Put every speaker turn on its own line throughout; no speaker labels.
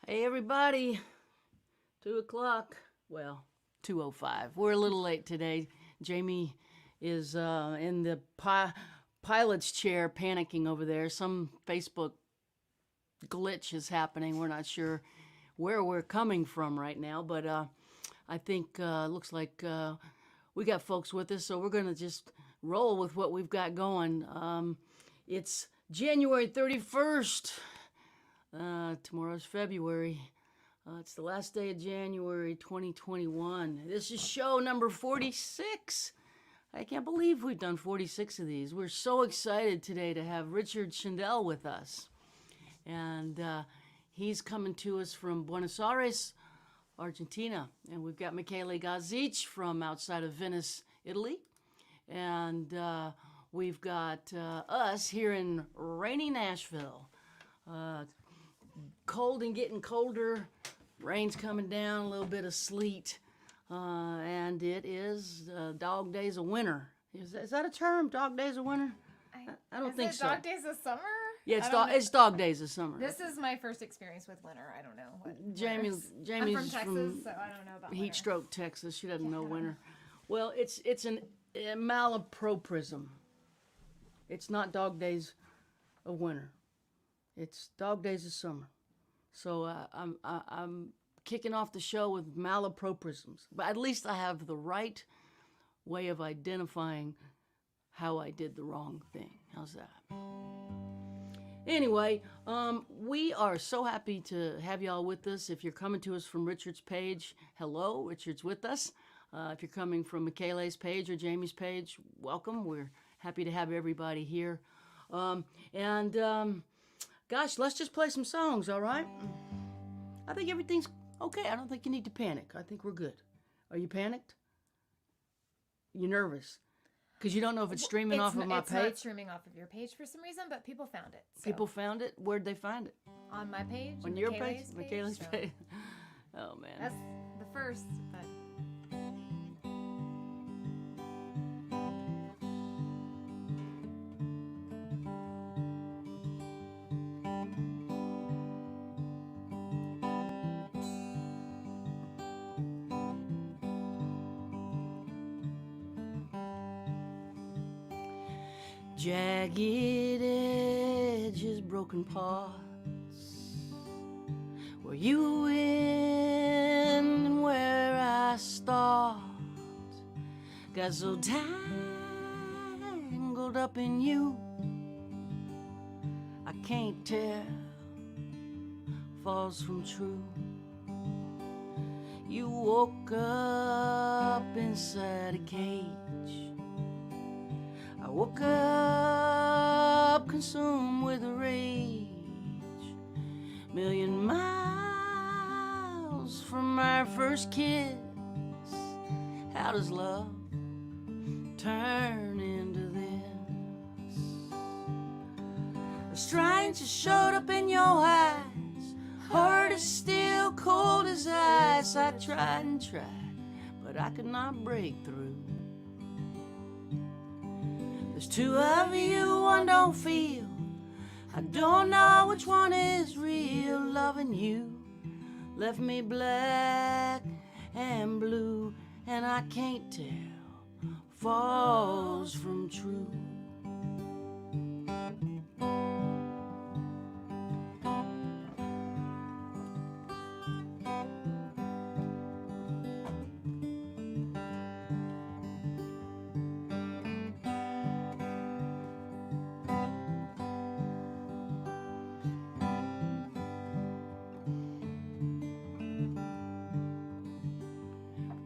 Hey everybody, 2 o'clock. Well, 2:05. We're a little late today. Jaimee is in the pilot's chair panicking over there. Some Facebook glitch is happening. We're not sure where we're coming from right now, but I think looks like we got folks with us, so we're going to just roll with what we've got going. It's January 31st. Tomorrow's February. It's the last day of January 2021. This is show number 46. I can't believe we've done 46 of these. We're so excited today to have Richard Shindell with us. And he's coming to us from Buenos Aires, Argentina. And we've got Michele Gauthier from outside of Venice, Italy. And we've got us here in rainy Nashville. Cold and getting colder. Rain's coming down, a little bit of sleet. And it is dog days of winter. Is that a term, dog days of winter? I don't think so.
Dog days of summer?
Yeah, it's dog days of summer.
This is my first experience with winter. I don't know what
Jaimee's
I'm from Texas, so I don't know about
heat
winter.
stroke, Texas. She doesn't know winter. Well, it's a malapropism. It's not dog days of winter. It's dog days of summer. So I'm kicking off the show with malapropisms. But at least I have the right way of identifying how I did the wrong thing. How's that? Anyway, we are so happy to have y'all with us. If you're coming to us from Richard's page, hello, Richard's with us. If you're coming from Michele's page or Jaimee's page, welcome. We're happy to have everybody here. Gosh, let's just play some songs, all right? I think everything's okay. I don't think you need to panic. I think we're good. Are you panicked? You nervous? Because you don't know if it's streaming off of my page?
It's not streaming off of your page for some reason, but people found it. So.
People found it? Where'd they find it?
On my page.
On your page?
Michele's
page? Oh, man.
That's the first, but...
Jagged edges, broken parts, where you end and where I start. Got so tangled up in you, I can't tell false from true. You woke up inside a cage. I woke up consumed with rage, million miles from our first kiss. How does love turn into this? A stranger showed up in your eyes, heart is still cold as ice. I tried and tried, but I could not break through. There's two of you, one don't feel. I don't know which one is real. Loving you left me black and blue, and I can't tell false from true.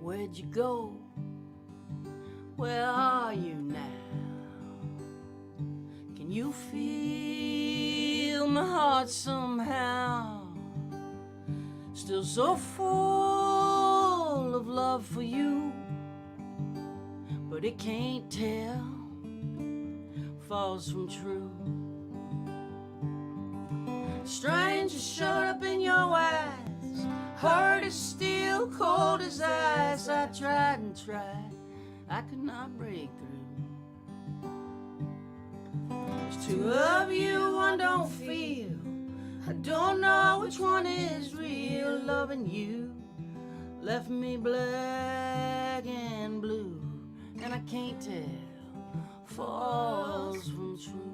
Where'd you go? Where are you now? Can you feel my heart somehow? Still so full of love for you, but it can't tell false from true. Stranger showed up in your eyes, heart is still cold as ice. I tried and tried, I could not break through. There's two of you, one don't feel. I don't know which one is real. Loving you left me black and blue, and I can't tell false from true.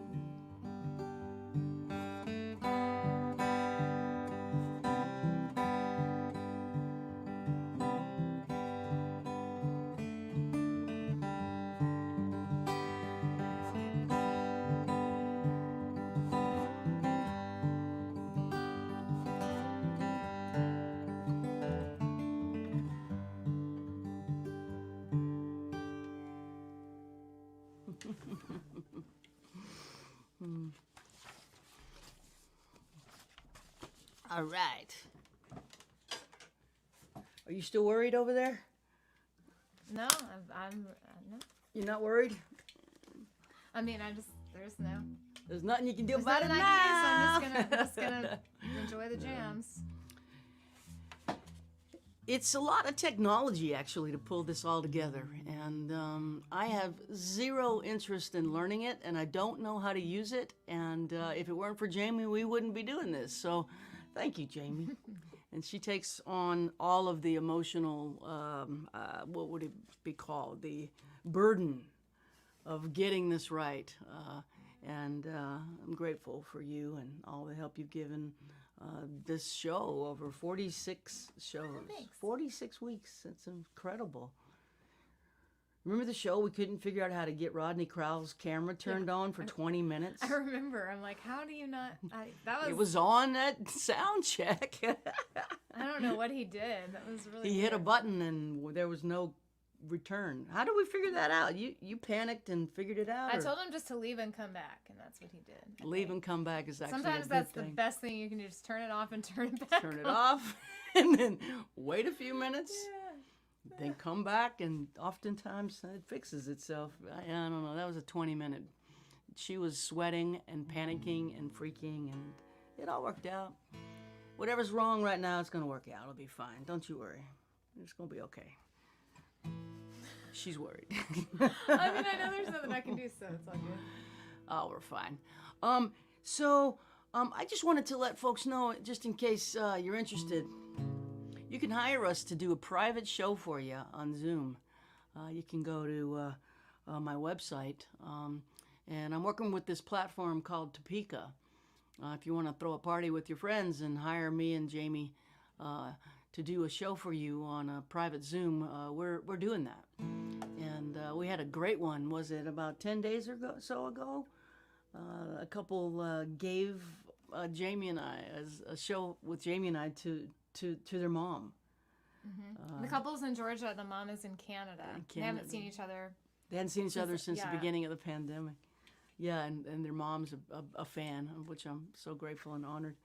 All right. Are you still worried over there?
No, I'm no.
You're not worried?
I mean, there's no.
There's nothing you can do
There's
about it
nothing
now.
I can do, so I'm just gonna enjoy the jams.
It's a lot of technology, actually, to pull this all together. And I have zero interest in learning it, and I don't know how to use it. And if it weren't for Jaimee, we wouldn't be doing this. So thank you, Jaimee. And she takes on all of the emotional, what would it be called? The burden of getting this right. And I'm grateful for you and all the help you've given this show over 46 shows.
Thanks.
46 weeks. It's incredible. Remember the show? We couldn't figure out how to get Rodney Crowell's camera turned on for 20 minutes.
I remember. I'm like, how do you not?
It was on at sound check.
I don't know what he did. That was really.
He hit a
weird.
button and there was no return. How did we figure that out? You panicked and figured it out?
I
or
told him just to leave and come back, and that's what he did. I
leave
think.
and come back is actually
Sometimes
a good
that's
thing.
the best thing you can do. Just turn it off and turn it back.
Turn it
on.
off and then wait a few minutes.
Yeah.
Then come back, and oftentimes it fixes itself. I don't know. That was a 20-minute. She was sweating and panicking and freaking, and it all worked out. Whatever's wrong right now, it's going to work out. It'll be fine. Don't you worry. It's going to be okay. She's worried.
I mean, I know there's nothing I can do, so it's all good.
Oh, we're fine. I just wanted to let folks know, just in case you're interested, you can hire us to do a private show for you on Zoom. You can go to my website, and I'm working with this platform called Topeka. If you want to throw a party with your friends and hire me and Jaimee to do a show for you on a private Zoom, we're doing that. And we had a great one. Was it about 10 days or so ago? A couple gave Jaimee and I a show with Jaimee and I to their mom.
The couple's in Georgia. The mom is in Canada. They haven't seen each other.
They hadn't seen each other since the
yeah.
beginning of the pandemic. Yeah, and their mom's a fan, of which I'm so grateful and honored.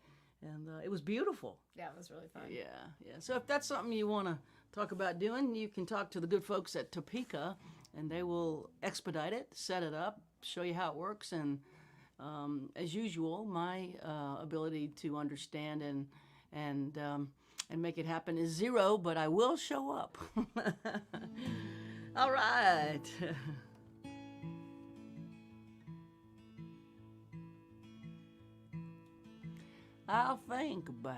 And it was beautiful.
Yeah, it was really fun.
Yeah. So if that's something you want to talk about doing, you can talk to the good folks at Topeka, and they will expedite it, set it up, show you how it works. And as usual, my ability to understand and make it happen is zero, but I will show up. All right. I'll think about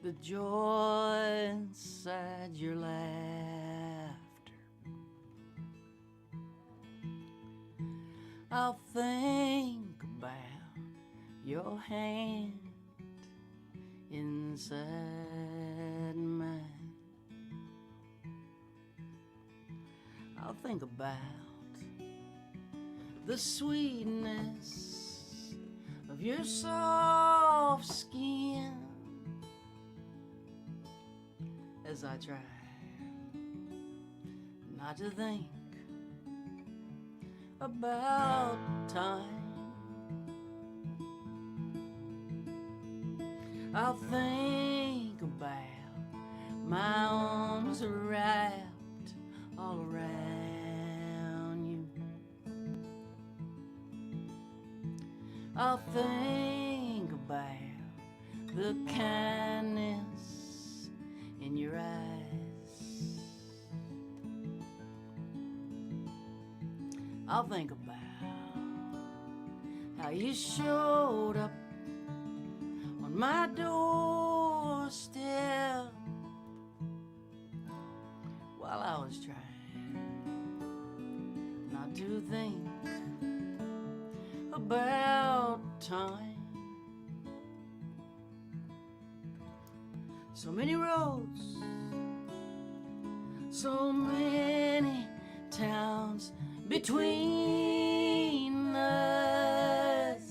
the joy inside your laughter. I'll think about your hand inside mine. I'll think about the sweetness of your soft skin as I try not to think about time. I'll think about my arms wrapped all around you. I'll think about the kindness in your eyes. I'll think about how you showed up my doorstep while I was trying not to think about time. So many roads, so many towns between us,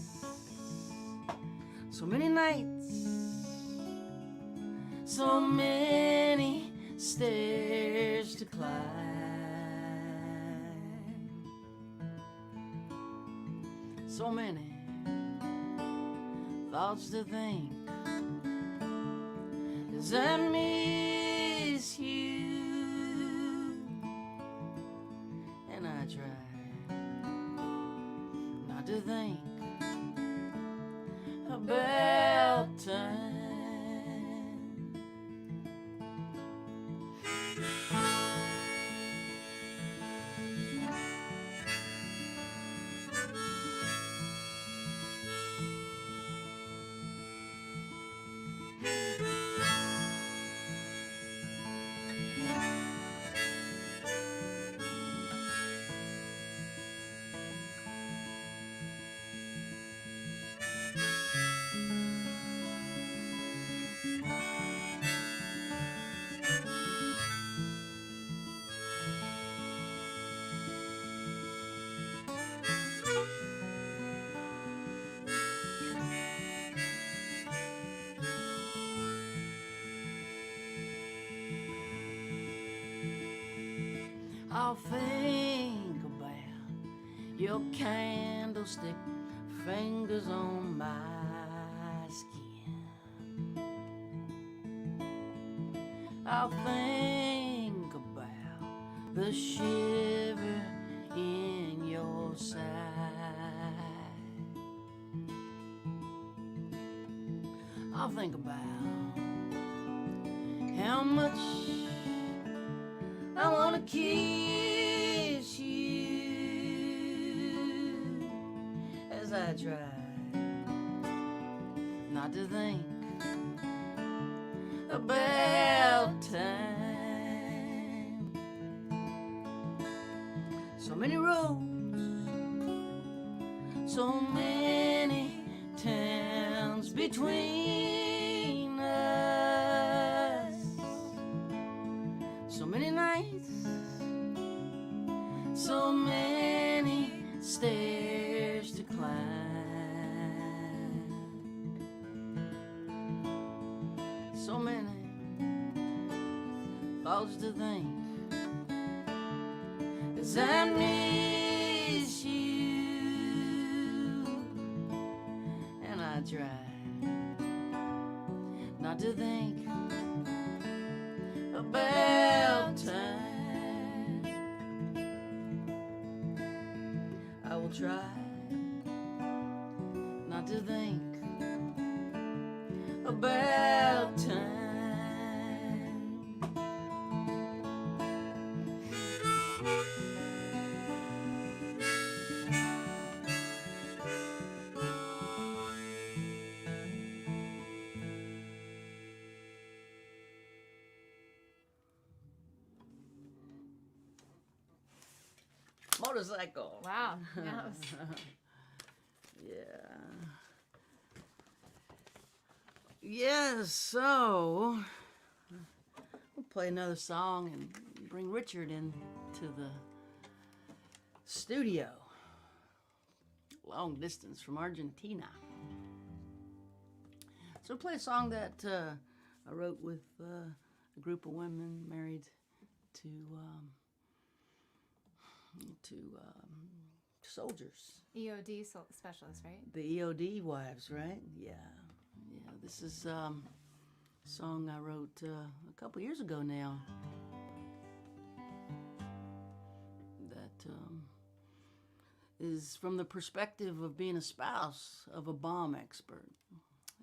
so many nights, so many stairs to climb, so many thoughts to think as I miss you, and I try not to think about time. I'll think about your candlestick fingers on my skin. I'll think about the shiver in your side. I'll think about how much I want to kiss you as I try not to think about time. So many roads, so many towns between us, so many nights, so many stairs to climb, so many thoughts to think as I miss you, and I try not to think about time. I will try not to think about time. Motorcycle.
Wow. Yes.
Yeah. Yes, so we'll play another song and bring Richard into the studio. Long distance from Argentina. So we'll play a song that I wrote with a group of women married to soldiers.
EOD specialist, right?
The EOD wives, right? Yeah. Yeah, this is a song I wrote a couple years ago now that is from the perspective of being a spouse of a bomb expert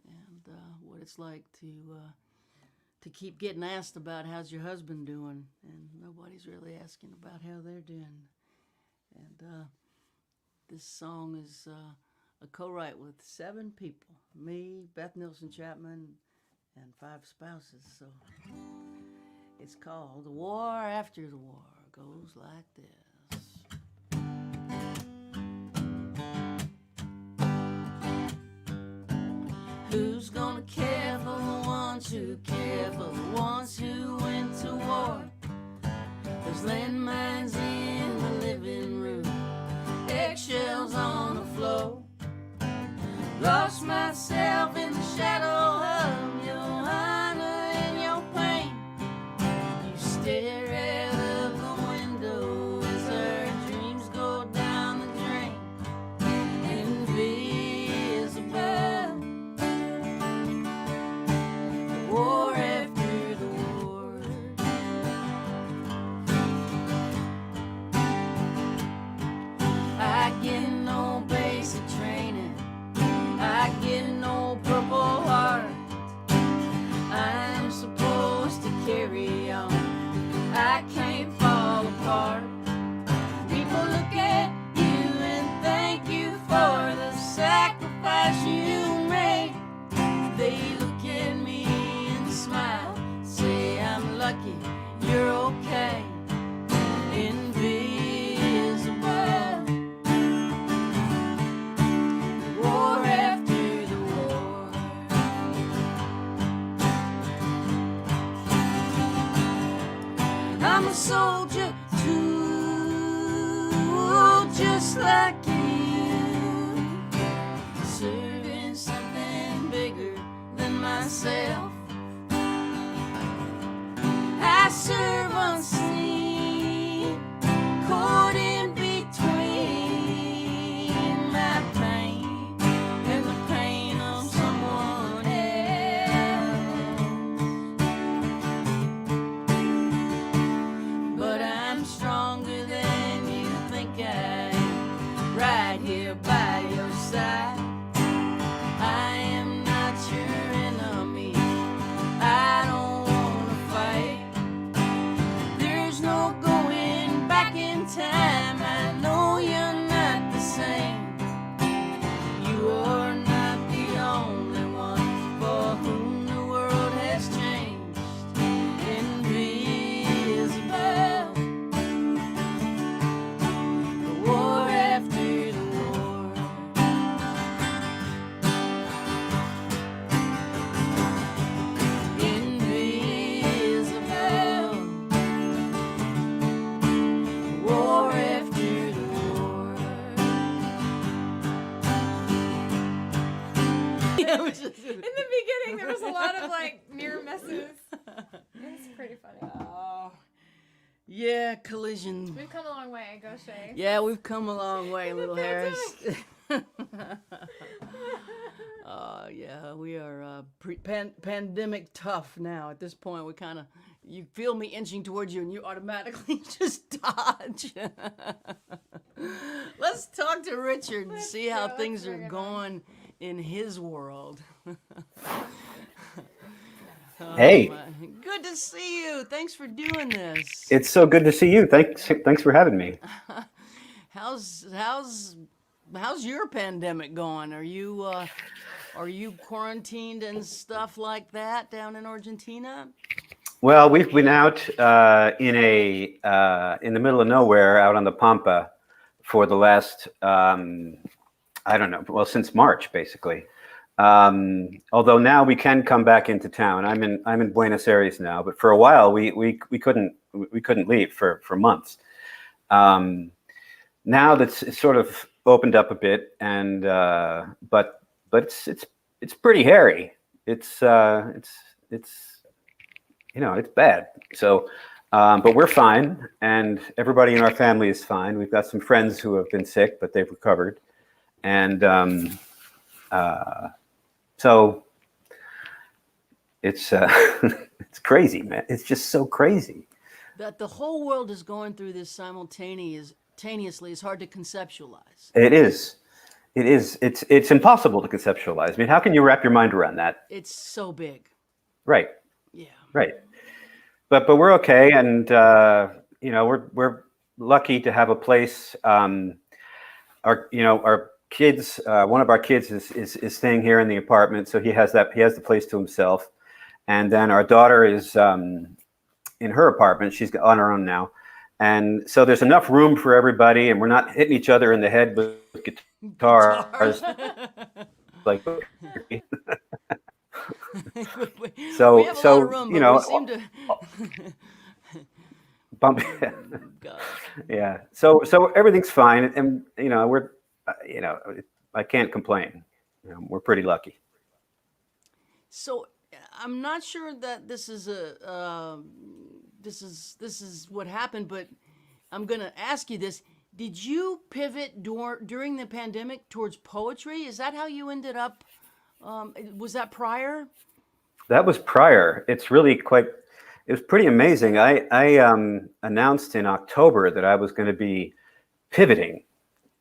and what it's like to keep getting asked about how's your husband doing, and nobody's really asking about how they're doing. And this song is a co-write with 7 people. Me, Beth Nielsen Chapman, and 5 spouses. So it's called The War After the War. Goes like this. Who's gonna care for the ones who care for the ones who went to war? There's landmines in the living room, eggshells on the floor. Lost myself in the shadow of your honor and your pain. You stare out of the window as our dreams go down the drain. Invisible, the war after the war. I get no basic training, I get no Purple Heart. I'm supposed to carry on, I can't fall apart. People look at you and thank you for the sacrifice you made. They look at me and smile, say I'm lucky, you're okay. Invisible, war after the war. I'm a soldier too, just like you, serving something bigger than myself. I serve unseen, caught in between my pain and the pain of someone else. But I'm stronger than you think I am, right here by your side. I am not your enemy, I don't wanna fight. There's no going back in time, I know you're not the same. You are not the only one for whom the world has changed. Invisible, the war after the war. Invisible, war after the war. Yeah, which is
In the beginning, there was a lot of like near misses. It's pretty funny.
yeah, collision.
We've come a long way, Gauthier.
Yeah, we've come a long way,
In the
little Harris.
pandemic.
Yeah, we are pandemic tough now. At this point, we kind of, you feel me inching towards you and you automatically just dodge. Let's talk to Richard and see how
let's
things are
bring it on.
going in his world.
Hey,
Good to see you. Thanks for doing this.
it's so good to see you. Thanks for having me.
How's your pandemic going? Are you quarantined and stuff like that down in Argentina?
Well, we've been out in the middle of nowhere, out on the Pampa, for the last I don't know, well, since March basically. Although now we can come back into town. I'm in Buenos Aires now, but for a while we couldn't leave for months. Now that's it's sort of opened up a bit, and but it's pretty hairy. It's it's bad. So, but we're fine, and everybody in our family is fine. We've got some friends who have been sick, but they've recovered, and so it's it's crazy, man. It's just so crazy.
That the whole world is going through this simultaneously is hard to conceptualize.
It is. It's impossible to conceptualize. I mean, how can you wrap your mind around that?
It's so big.
Right.
Yeah.
Right. But we're okay, and we're lucky to have a place. Our kids, one of our kids is staying here in the apartment, so he has the place to himself. And then our daughter is in her apartment. She's on her own now. And so there's enough room for everybody, and we're not hitting each other in the head with guitars. Like, so
we have a lot of room,
you know,
we seem to
bump.
God.
Yeah. So everything's fine, and you know, we're, you know, I can't complain. You know, we're pretty lucky.
So I'm not sure that this is this is what happened, but I'm gonna ask you this: did you pivot during the pandemic towards poetry? Is that how you ended up? Was that prior?
That was prior. It's really quite. It was pretty amazing. I announced in October that I was going to be pivoting,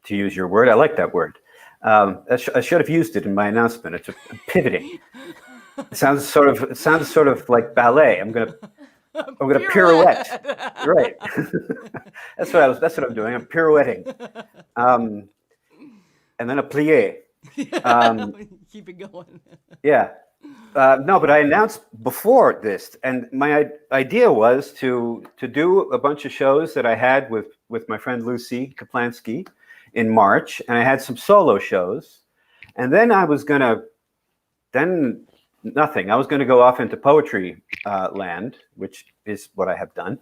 to use your word. I like that word. I should have used it in my announcement. It's pivoting. It sounds sort of like ballet. I'm gonna pirouette. Right. That's what I'm doing. I'm pirouetting. And then a plie.
Keep it going.
Yeah. No, but I announced before this, and my idea was to do a bunch of shows that I had with my friend Lucy Kaplansky in March, and I had some solo shows, and then I was gonna nothing. I was going to go off into poetry land, which is what I have done.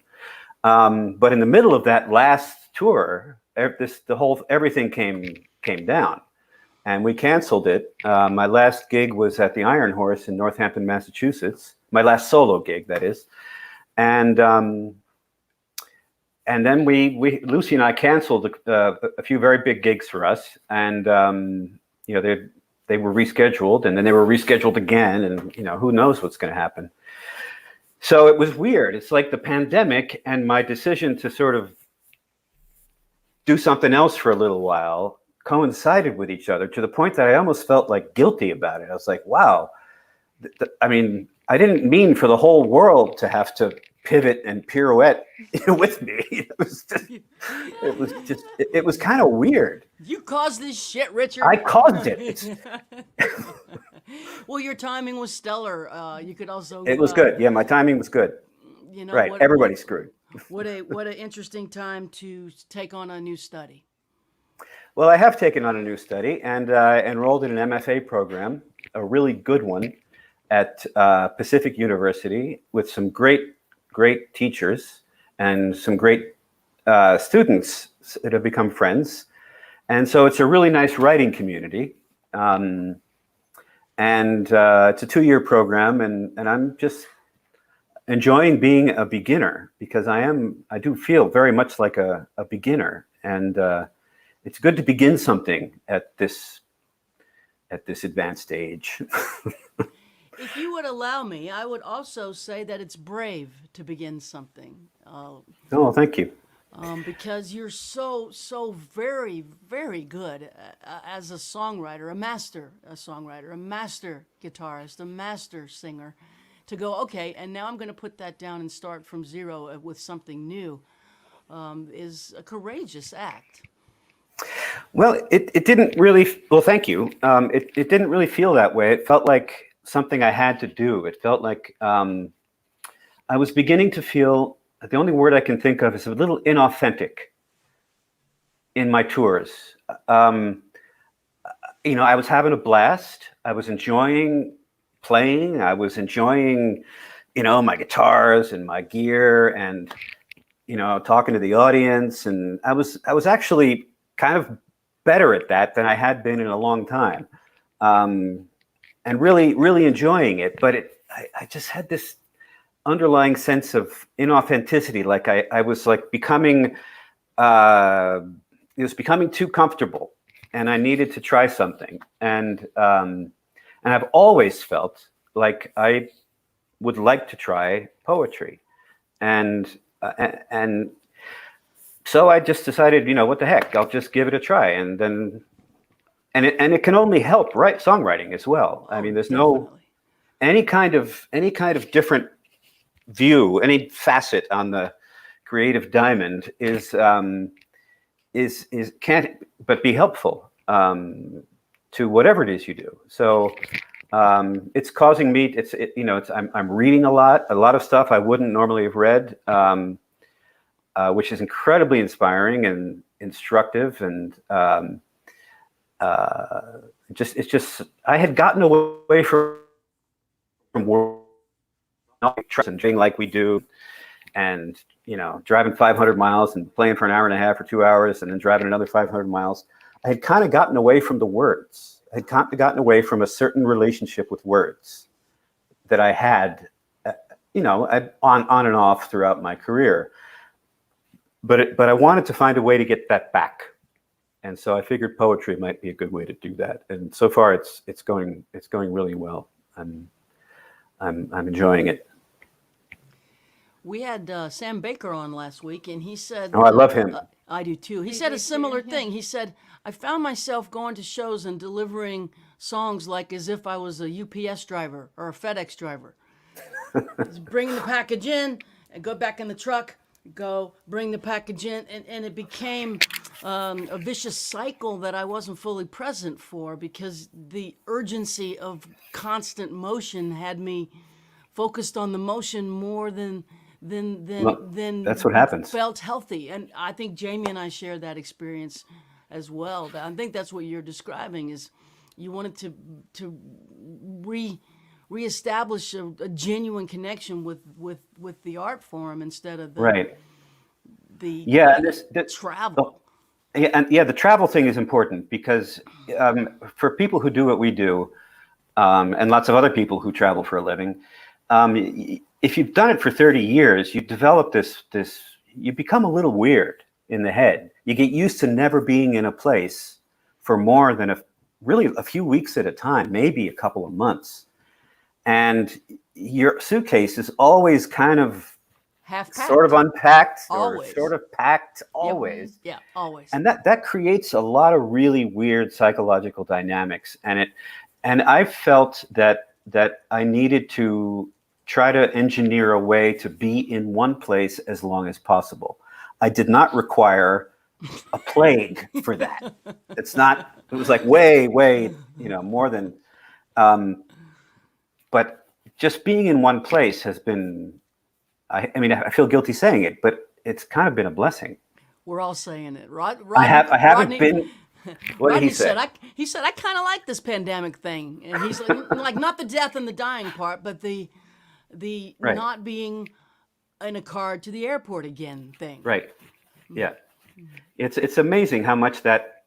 But in the middle of that last tour, everything came down, and we canceled it. My last gig was at the Iron Horse in Northampton, Massachusetts. My last solo gig, that is, and then Lucy and I canceled a few very big gigs for us, and you know, they were rescheduled, and then they were rescheduled again, and you know, who knows what's going to happen. So it was weird. It's like the pandemic and my decision to sort of do something else for a little while coincided with each other, to the point that I almost felt like guilty about it. I was like, wow, I mean, I didn't mean for the whole world to have to pivot and pirouette with me. It was kind of weird.
You caused this shit, Richard.
I caused it.
Well, your timing was stellar. You could also.
It was good. Yeah, my timing was good.
You know,
right. Everybody's screwed.
What an interesting time to take on a new study.
Well, I have taken on a new study and enrolled in an MFA program, a really good one, at Pacific University, with some great teachers and some great students that have become friends. And so it's a really nice writing community. And it's a 2-year program, and I'm just enjoying being a beginner, because I do feel very much like a beginner. And it's good to begin something at this advanced age.
If you would allow me, I would also say that it's brave to begin something.
Oh, thank you.
Because you're so very, very good as a songwriter, a master guitarist, a master singer. To go, okay, and now I'm going to put that down and start from zero with something new, is a courageous act.
Well, it didn't really. Well, thank you. It didn't really feel that way. It felt like something I had to do. It felt like I was beginning to feel. The only word I can think of is a little inauthentic in my tours. You know, I was having a blast. I was enjoying playing. I was enjoying, you know, my guitars and my gear, and you know, talking to the audience. And I was actually kind of better at that than I had been in a long time, and really enjoying it. But I just had this underlying sense of inauthenticity, like I was like becoming, it was becoming too comfortable, and I needed to try something. And I've always felt like I would like to try poetry, and so I just decided, you know, what the heck, I'll just give it a try. And then, and it can only help songwriting as well. I mean, there's no any kind of different view, any facet on the creative diamond is can't but be helpful. to whatever it is you do. So it's causing me. I'm reading a lot of stuff I wouldn't normally have read, which is incredibly inspiring and instructive, and it's just I had gotten away from work and doing like we do, and driving 500 miles and playing for an hour and a half or 2 hours, and then driving another 500 miles. I had kind of gotten away from the words. I had gotten away from a certain relationship with words that I had, on and off throughout my career. But I wanted to find a way to get that back, and so I figured poetry might be a good way to do that. And so far, it's going really well. I'm enjoying it.
We had Sam Baker on last week, and he said,
"Oh, I love him.
I do too." He said a similar thing. He said, "I found myself going to shows and delivering songs like as if I was a UPS driver or a FedEx driver. Just bring the package in and go back in the truck. Go bring the package in," and it became a vicious cycle that I wasn't fully present for, because the urgency of constant motion had me focused on the motion more than
that's what happens.
Felt healthy. And I think Jaimee and I share that experience as well. I think that's what you're describing, is you wanted to reestablish a genuine connection with the art form instead of the travel.
The travel thing is important, because for people who do what we do, and lots of other people who travel for a living, if you've done it for 30 years, you develop this, you become a little weird in the head. You get used to never being in a place for more than a few weeks at a time, maybe a couple of months. And your suitcase is always kind of
half-packed,
sort of unpacked,
always.
Or sort of packed, always.
Yeah, always.
And that creates a lot of really weird psychological dynamics. And I felt that I needed to try to engineer a way to be in one place as long as possible. I did not require a plague for that. It was like way, more than, but just being in one place has been, I feel guilty saying it, but it's kind of been a blessing.
We're all saying it.
I haven't been. What did he say?
He said, I kind of like this pandemic thing. And he's like not the death and the dying part, but the
right.
not being in a car to the airport again thing.
Right. Yeah. It's amazing how much that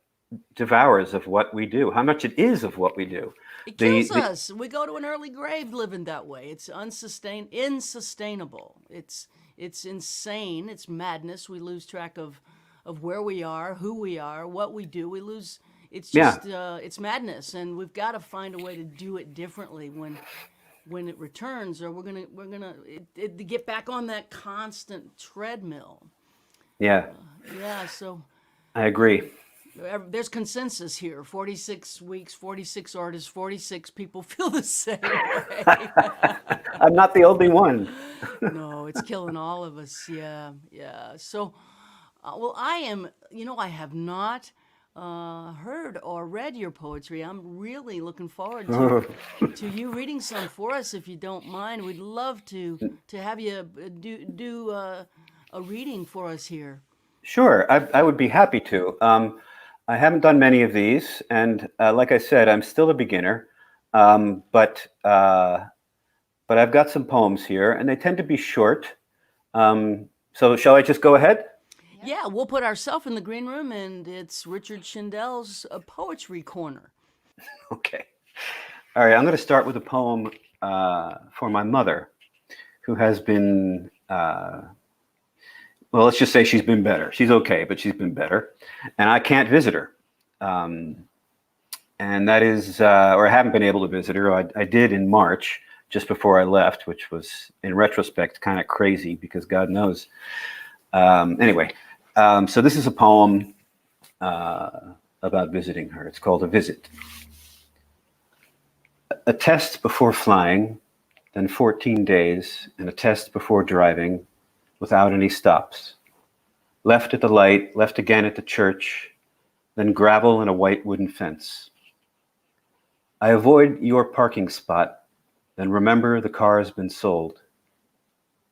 devours of what we do, how much it is of what we do.
It kills us. We go to an early grave living that way. It's insustainable. It's insane. It's madness. We lose track of where we are, who we are, what we do. We lose. It's just it's madness, and we've got to find a way to do it differently when it returns, or we're gonna get back on that constant treadmill.
Yeah.
So
I agree.
There's consensus here. 46 weeks, 46 artists, 46 people feel the same way.
I'm not the only one.
No, it's killing all of us. Yeah. So, well, I have not heard or read your poetry. I'm really looking forward to you reading some for us, if you don't mind. We'd love to have you do a reading for us here. Sure,
I would be happy to. I haven't done many of these, and like I said, I'm still a beginner. But I've got some poems here, and they tend to be short. So shall I just go ahead?
Yeah, we'll put ourselves in the green room, and it's Richard Shindell's Poetry Corner.
Okay. All right, I'm going to start with a poem for my mother, who has been, well, let's just say she's been better. She's okay, but she's been better. And I can't visit her. And that is, or I haven't been able to visit her. I did in March, just before I left, which was, in retrospect, kind of crazy, because God knows. Anyway, so this is a poem about visiting her. It's called A Visit. A test before flying, then 14 days, and a test before driving, without any stops. Left at the light, left again at the church, then gravel and a white wooden fence. I avoid your parking spot, then remember the car has been sold.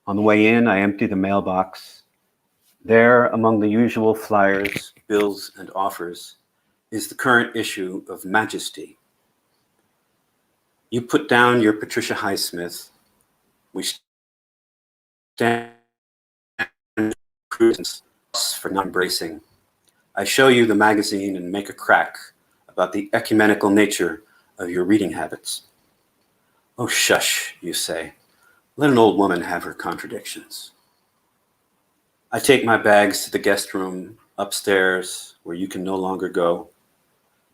On the way in, I empty the mailbox. There, among the usual flyers, bills, and offers, is the current issue of Majesty. You put down your Patricia Highsmith. We stand for not embracing. I show you the magazine and make a crack about the ecumenical nature of your reading habits. Oh, shush, you say. Let an old woman have her contradictions. I take my bags to the guest room, upstairs, where you can no longer go.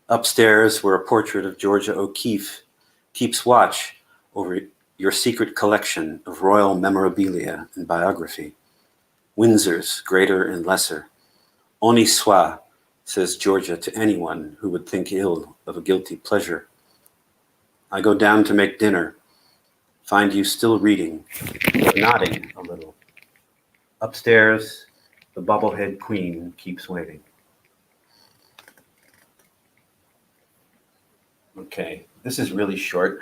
Upstairs, where a portrait of Georgia O'Keeffe keeps watch over your secret collection of royal memorabilia and biography. Windsor's greater and lesser. Honi soit, says Georgia to anyone who would think ill of a guilty pleasure. I go down to make dinner, find you still reading, but nodding a little. Upstairs, the bobblehead queen keeps waiting. Okay, this is really short.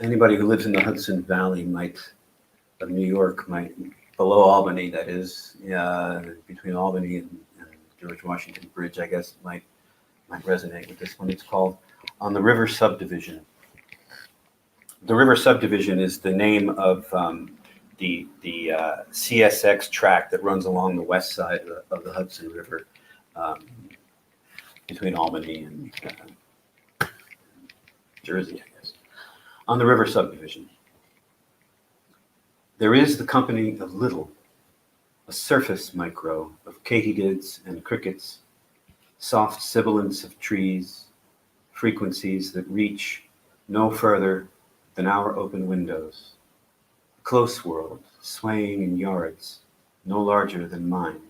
Anybody who lives in the Hudson Valley of New York below Albany, that is, between Albany and George Washington Bridge, I guess, might resonate with this one. It's called On the River Subdivision. The River Subdivision is the name of the CSX track that runs along the west side of the Hudson River between Albany and Jersey, I guess. On the River Subdivision. There is the company of little, a surface micro of katydids and crickets, soft sibilants of trees, frequencies that reach no further than our open windows. A close world, swaying in yards, no larger than mine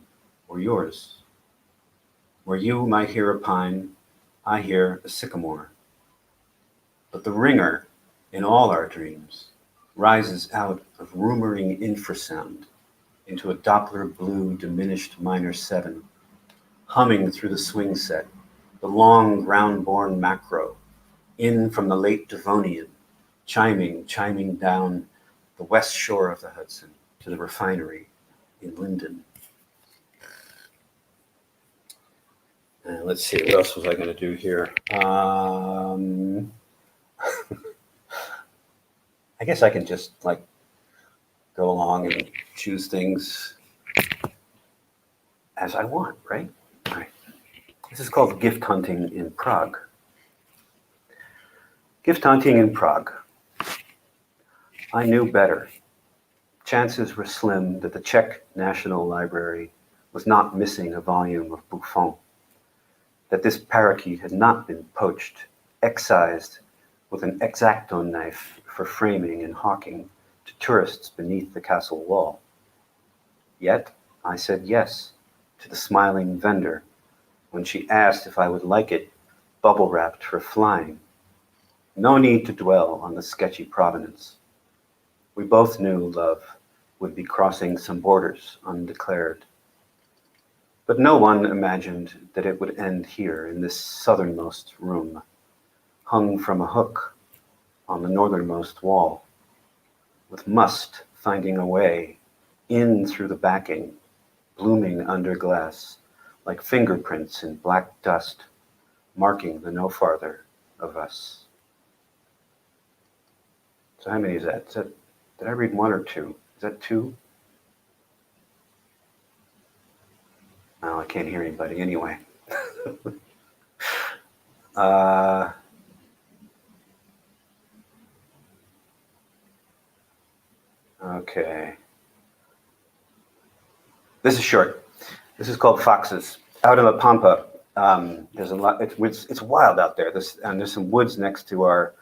or yours. Where you might hear a pine, I hear a sycamore. But the ringer in all our dreams rises out of rumoring infrasound into a Doppler blue diminished minor 7, humming through the swing set, the long ground-born macro, in from the late Devonian, chiming down the west shore of the Hudson to the refinery in Linden. Let's see, what else was I going to do here? I guess I can just go along and choose things as I want, right? All right. This is called gift hunting in Prague. Gift hunting in Prague. I knew better. Chances were slim that the Czech National Library was not missing a volume of Buffon, that this parakeet had not been poached, excised with an X-Acto knife for framing and hawking to tourists beneath the castle wall. Yet I said yes to the smiling vendor when she asked if I would like it bubble-wrapped for flying. No need to dwell on the sketchy provenance. We both knew love would be crossing some borders undeclared. But no one imagined that it would end here in this southernmost room, hung from a hook on the northernmost wall, with must finding a way in through the backing, blooming under glass, like fingerprints in black dust, marking the no farther of us. So how many is that? Did I read one or two? Is that two? Oh, I can't hear anybody anyway. Okay. This is short. This is called Foxes. Out in La Pampa, there's a lot. It's wild out there. There's some woods next to our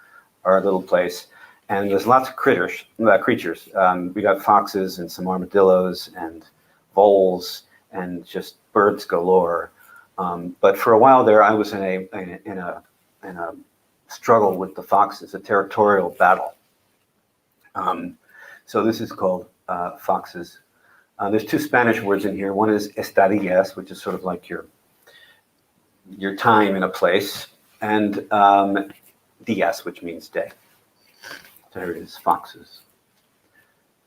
little place, and there's lots of creatures. We got foxes and some armadillos and voles and just birds galore. But for a while there, I was in a struggle with the foxes, a territorial battle. So this is called Foxes. There's two Spanish words in here. One is estadillas, which is sort of like your your time in a place, and dias, which means day. There it is, foxes.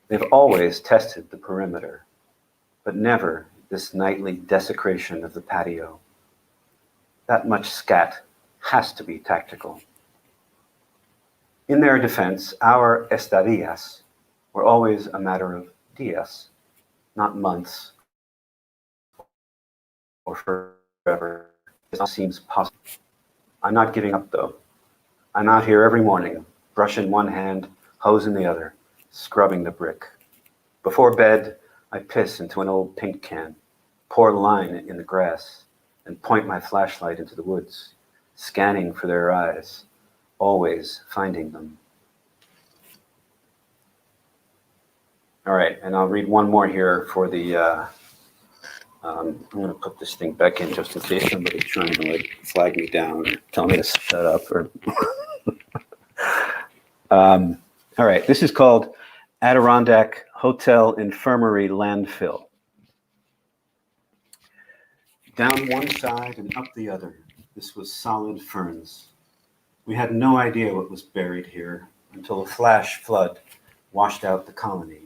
They've always tested the perimeter, but never this nightly desecration of the patio. That much scat has to be tactical. In their defense, our estadillas were always a matter of días, not months or forever. It seems possible. I'm not giving up, though. I'm out here every morning, brush in one hand, hose in the other, scrubbing the brick. Before bed, I piss into an old paint can, pour line in the grass, and point my flashlight into the woods, scanning for their eyes, always finding them. All right, and I'll read one more here for the, I'm gonna put this thing back in just in case somebody's trying to like flag me down or tell me to shut up or. All right, this is called Adirondack Hotel Infirmary Landfill. Down one side and up the other, this was solid ferns. We had no idea what was buried here until a flash flood washed out the colony.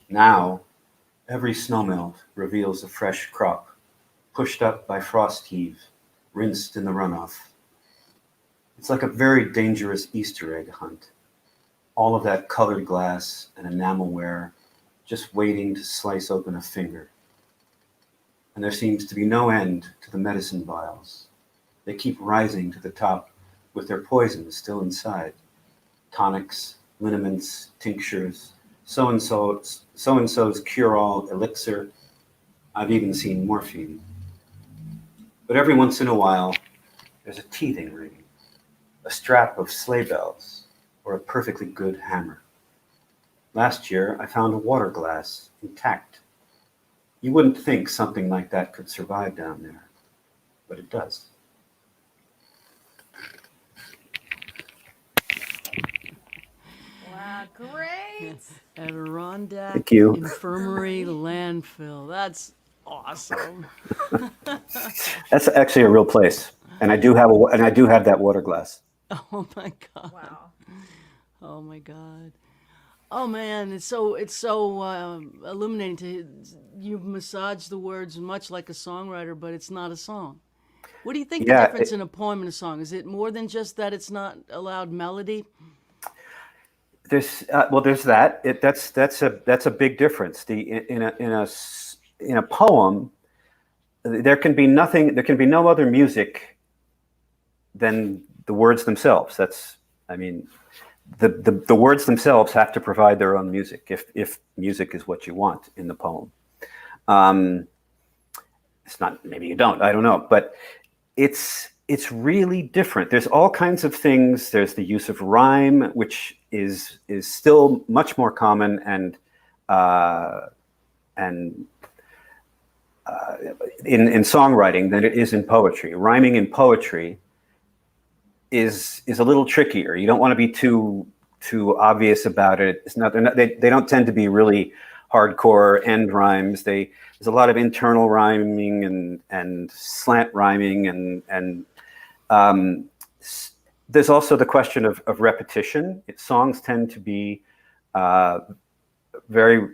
Now, every snowmelt reveals a fresh crop, pushed up by frost heave, rinsed in the runoff. It's like a very dangerous Easter egg hunt. All of that colored glass and enamelware just waiting to slice open a finger. And there seems to be no end to the medicine vials. They keep rising to the top with their poison still inside. Tonics, liniments, tinctures, so-and-so's cure-all elixir. I've even seen morphine. But every once in a while, there's a teething ring, a strap of sleigh bells, or a perfectly good hammer. Last year, I found a water glass intact. You wouldn't think something like that could survive down there, but it does.
Wow, great.
Adirondack
Thank you.
Infirmary Landfill. That's awesome.
That's actually a real place, and I do have that water glass.
Oh my God.
Wow.
Oh my God. Oh man, it's so illuminating to you massage the words much like a songwriter, but it's not a song. What do you think the difference in a poem and a song? Is it more than just that it's not allowed melody?
There's that. That's a big difference. In a poem, there can be nothing. There can be no other music than the words themselves. The words themselves have to provide their own music if music is what you want in the poem. It's not, maybe you don't, I don't know, but it's really different. There's all kinds of things. There's the use of rhyme, which is still much more common and in songwriting than it is in poetry. Rhyming in poetry is a little trickier. You don't want to be too obvious about it. It's not. They don't tend to be really hardcore end rhymes. There's a lot of internal rhyming and slant rhyming and there's also the question of repetition. Songs tend to be very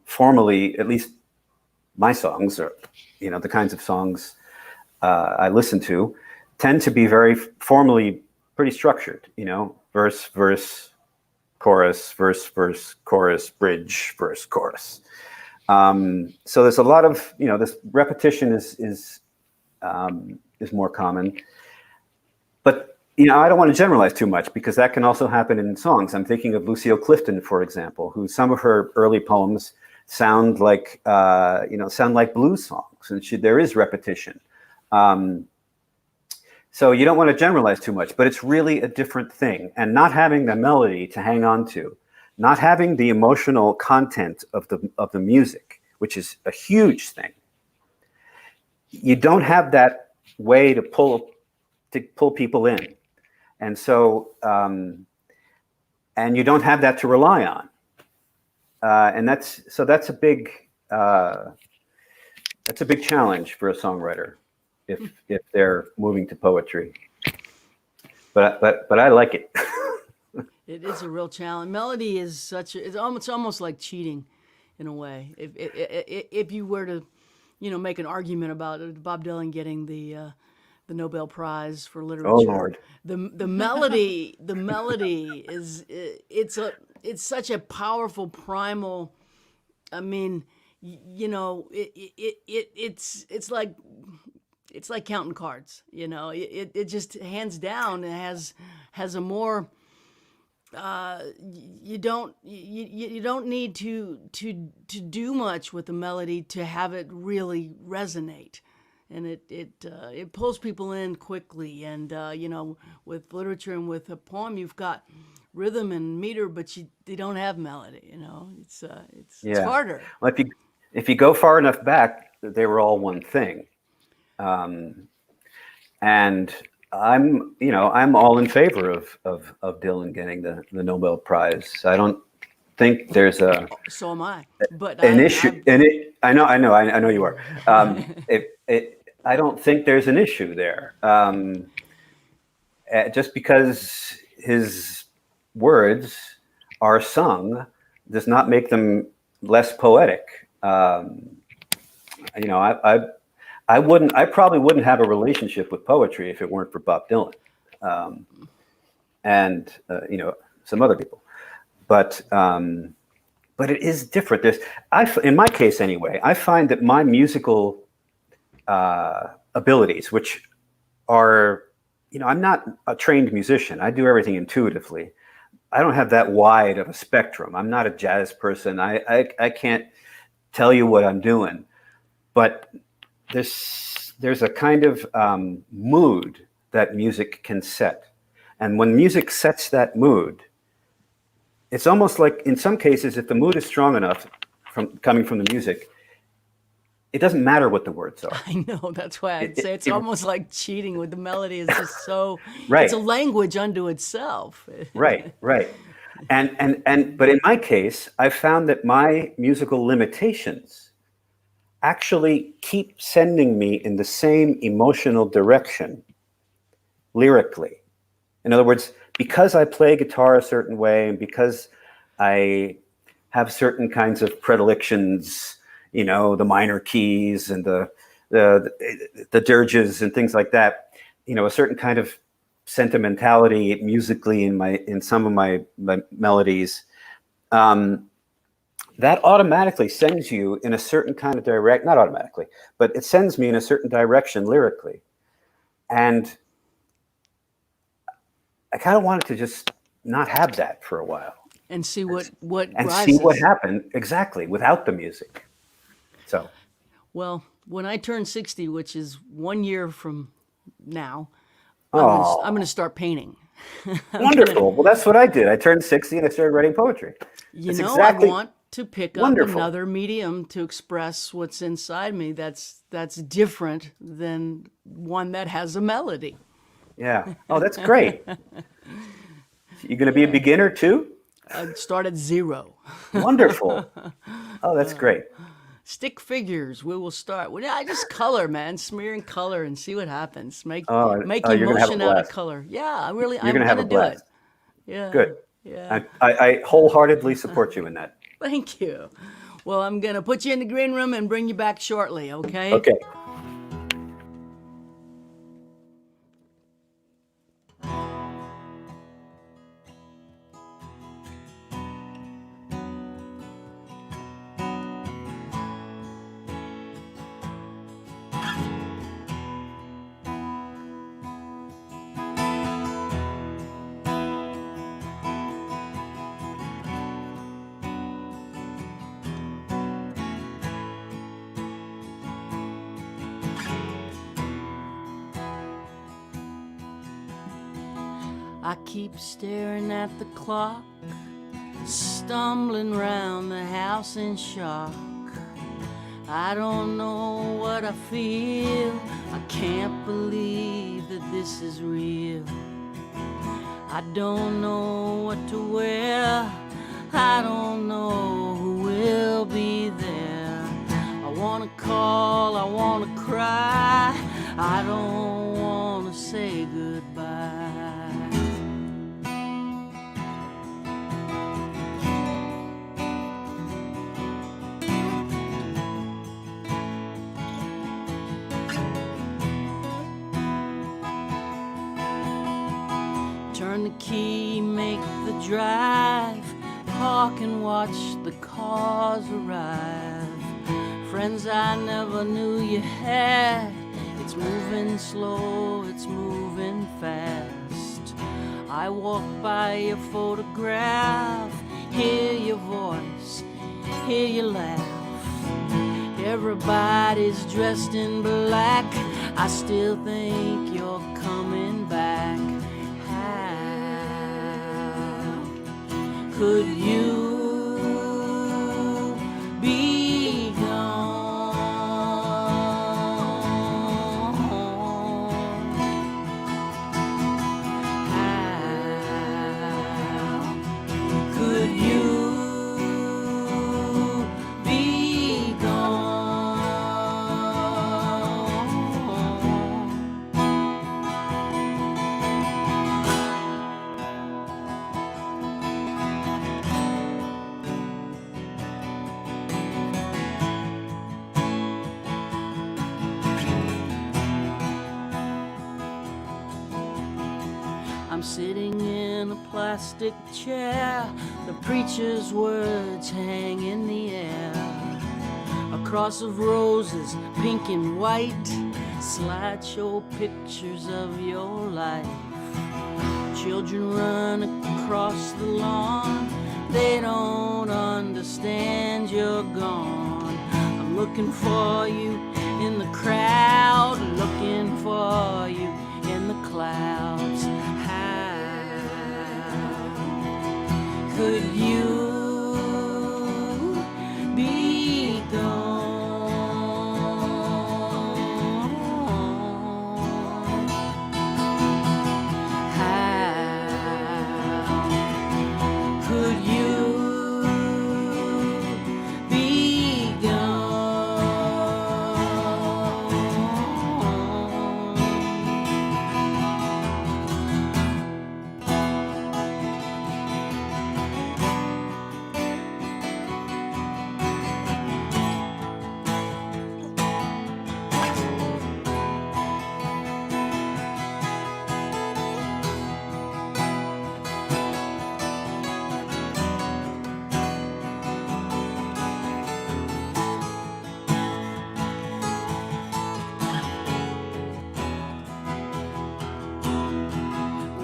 formally, at least my songs, or the kinds of songs I listen to, tend to be very formally pretty structured. Verse, verse, chorus, verse, verse, chorus, bridge, verse, chorus. So there's a lot of this repetition is more common. But I don't want to generalize too much because that can also happen in songs. I'm thinking of Lucille Clifton, for example, who some of her early poems sound like blues songs, and there is repetition. So you don't want to generalize too much, but it's really a different thing. And not having the melody to hang on to, not having the emotional content of the music, which is a huge thing. You don't have that way to pull people in, and so and you don't have that to rely on, and that's a big challenge for a songwriter. if they're moving to poetry. But I like it.
It is a real challenge. Melody is it's almost like cheating, in a way. If you were to, make an argument about Bob Dylan getting the Nobel Prize for literature.
Oh Lord.
The melody is it's such a powerful primal. I mean, it's like counting cards. It just hands down has a more. You don't need to do much with the melody to have it really resonate, and it pulls people in quickly. And with literature and with a poem, you've got rhythm and meter, but they don't have melody. It's harder.
Well, if you go far enough back, they were all one thing, and I'm all in favor of Dylan getting the Nobel Prize. I don't think there's
so am I, but
an issue. I know you are. I don't think there's an issue there. Just because his words are sung does not make them less poetic. I probably wouldn't have a relationship with poetry if it weren't for Bob Dylan, and some other people. But it is different. In my case anyway, I find that my musical abilities, which are, I'm not a trained musician. I do everything intuitively. I don't have that wide of a spectrum. I'm not a jazz person. I can't tell you what I'm doing, but there's a kind of mood that music can set. And when music sets that mood, it's almost like, in some cases, if the mood is strong enough coming from the music, it doesn't matter what the words are.
I know, that's why I'd say it's almost like cheating with the melody. It's just so,
right.
It's a language unto itself.
Right. But in my case, I found that my musical limitations actually keep sending me in the same emotional direction lyrically. In other words, because I play guitar a certain way and because I have certain kinds of predilections, the minor keys and the dirges and things like that, a certain kind of sentimentality musically in some of my melodies, that automatically sends you in a certain kind of not automatically, but it sends me in a certain direction lyrically. And I kind of wanted to just not have that for a while.
And see what
and
rises.
See what happened exactly without the music. So,
well, when I turn 60, which is 1 year from now,
I'm
going to start painting.
Wonderful. Well, that's what I did. I turned 60 and I started writing poetry.
I want to pick up another medium to express what's inside me that's different than one that has a melody.
Yeah. Oh, that's great. You going to be a beginner too?
I'd start at 0.
Wonderful. Oh, that's great.
Stick figures. We will start. Well, I just color, man. Smearing color and see what happens. Make emotion out of color. Yeah, I'm going to do it. Yeah.
Good.
Yeah.
I wholeheartedly support you in that.
Thank you. Well, I'm going to put you in the green room and bring you back shortly, okay?
Okay.
I keep staring at the clock, stumbling round the house in shock. I don't know what I feel. I can't believe that this is real. I don't know what to wear. I don't know who will be there. I wanna call, I wanna cry. I don't want to say goodbye. Turn the key, make the drive, park and watch the cars arrive. Friends I never knew you had. It's moving slow, it's moving fast. I walk by your photograph, hear your voice, hear you laugh. Everybody's dressed in black, I still think you're coming back. Could you be gone? How could you be gone? I'm sitting in a plastic chair, the preacher's words hang in the air. A cross of roses, pink and white, slideshow pictures of your life. Children run across the lawn, they don't understand you're gone. I'm looking for you in the crowd, looking for you in the clouds. Could you be gone? How could you be gone?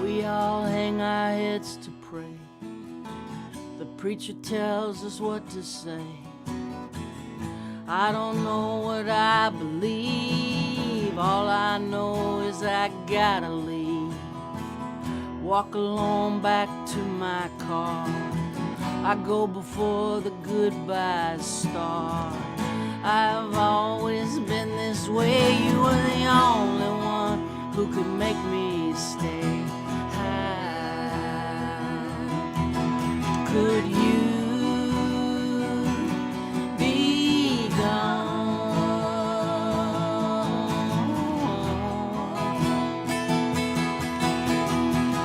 We all hang our heads to pray. The preacher tells us what to say. I don't know what I believe. All I know is I gotta leave. Walk alone back to my car. I go before the goodbyes start. I've always been this way. You were the only one who could make me stay. How could you be gone?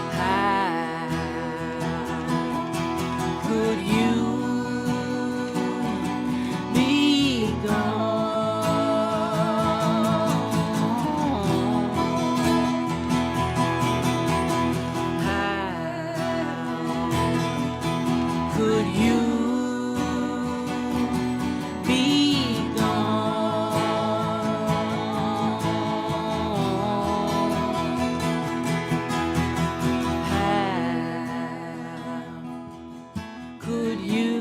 How could you be gone? How could you be gone? How could you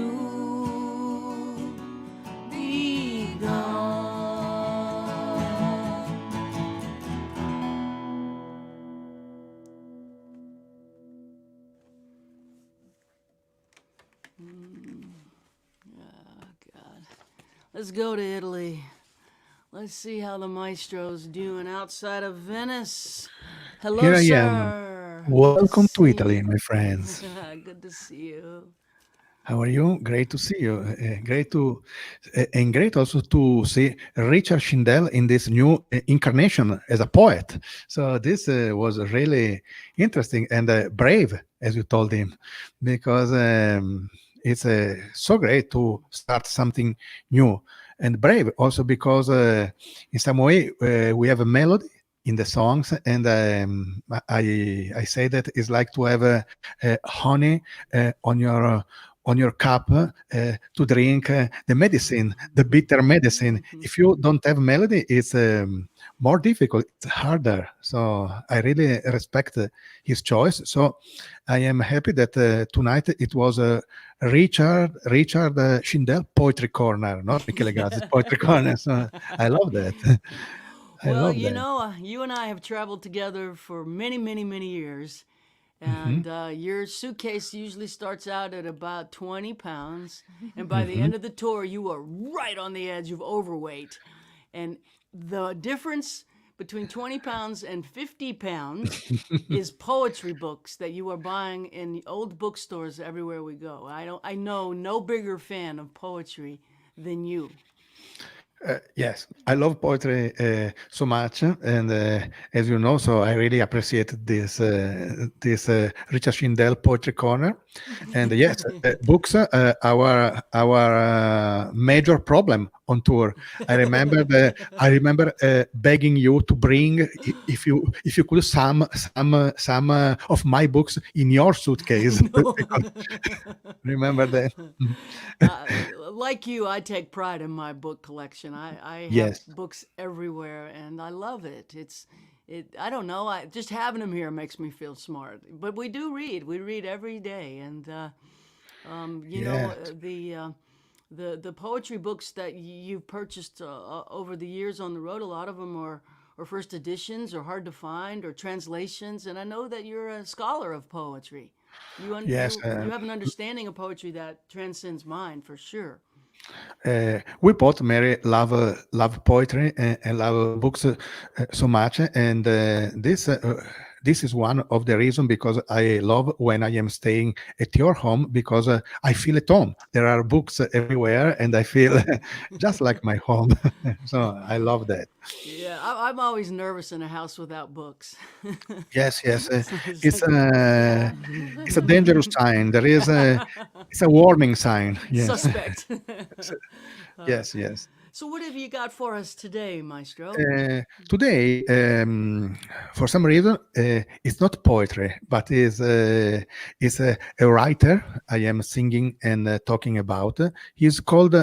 be gone? Oh, God. Let's go to Italy. Let's see how the maestro's doing outside of Venice. Hello,
Here I am.
sir. Good to
Welcome to
see
Italy,
you.
my friends.
Good to see you.
How are you? Great to see you. And great also to see Richard Shindell in this new incarnation as a poet. So this was really interesting and brave, as you told him, because it's so great to start something new, and brave also because in some way we have a melody in the songs, and I say that it's like to have honey on your cup to drink the medicine, the bitter medicine. If you don't have melody, it's more difficult, it's harder. So I really respect his choice. So I am happy that tonight it was Richard Shindell Poetry Corner, not Michele Grazzi's Poetry Corner. So I love that. I
Well,
love that.
you and I have traveled together for many, many, many years. And your suitcase usually starts out at about 20 pounds. And by the end of the tour, you are right on the edge of overweight. And the difference between 20 pounds and 50 pounds is poetry books that you are buying in old bookstores everywhere we go. I know no bigger fan of poetry than you.
Yes, I love poetry so much, and as you know, so I really appreciate this Richard Shindell Poetry Corner, and yes, books our major problem on tour. I remember begging you to bring if you could some of my books in your suitcase. Remember that?
Like you, I take pride in my book collection. I have
Yes.
books everywhere, and I love it. I don't know. Just having them here makes me feel smart. But we do read. We read every day, and you know
Yes.
the poetry books that you've purchased over the years on the road. A lot of them are first editions, or hard to find, or translations. And I know that you're a scholar of poetry.
Yes.
You have an understanding of poetry that transcends mine for sure.
We both, Mary, love poetry and love books so much, and this is one of the reasons because I love when I am staying at your home, because I feel at home. There are books everywhere, and I feel just like my home. So I love that.
Yeah, I'm always nervous in a house without books.
Yes, yes.
It's like,
It's a dangerous sign. It's a warning sign. Yes,
suspect.
yes, yes.
So what have you got for us today, Maestro?
Today, for some reason, it's not poetry, but is a writer I am singing and talking about. He's called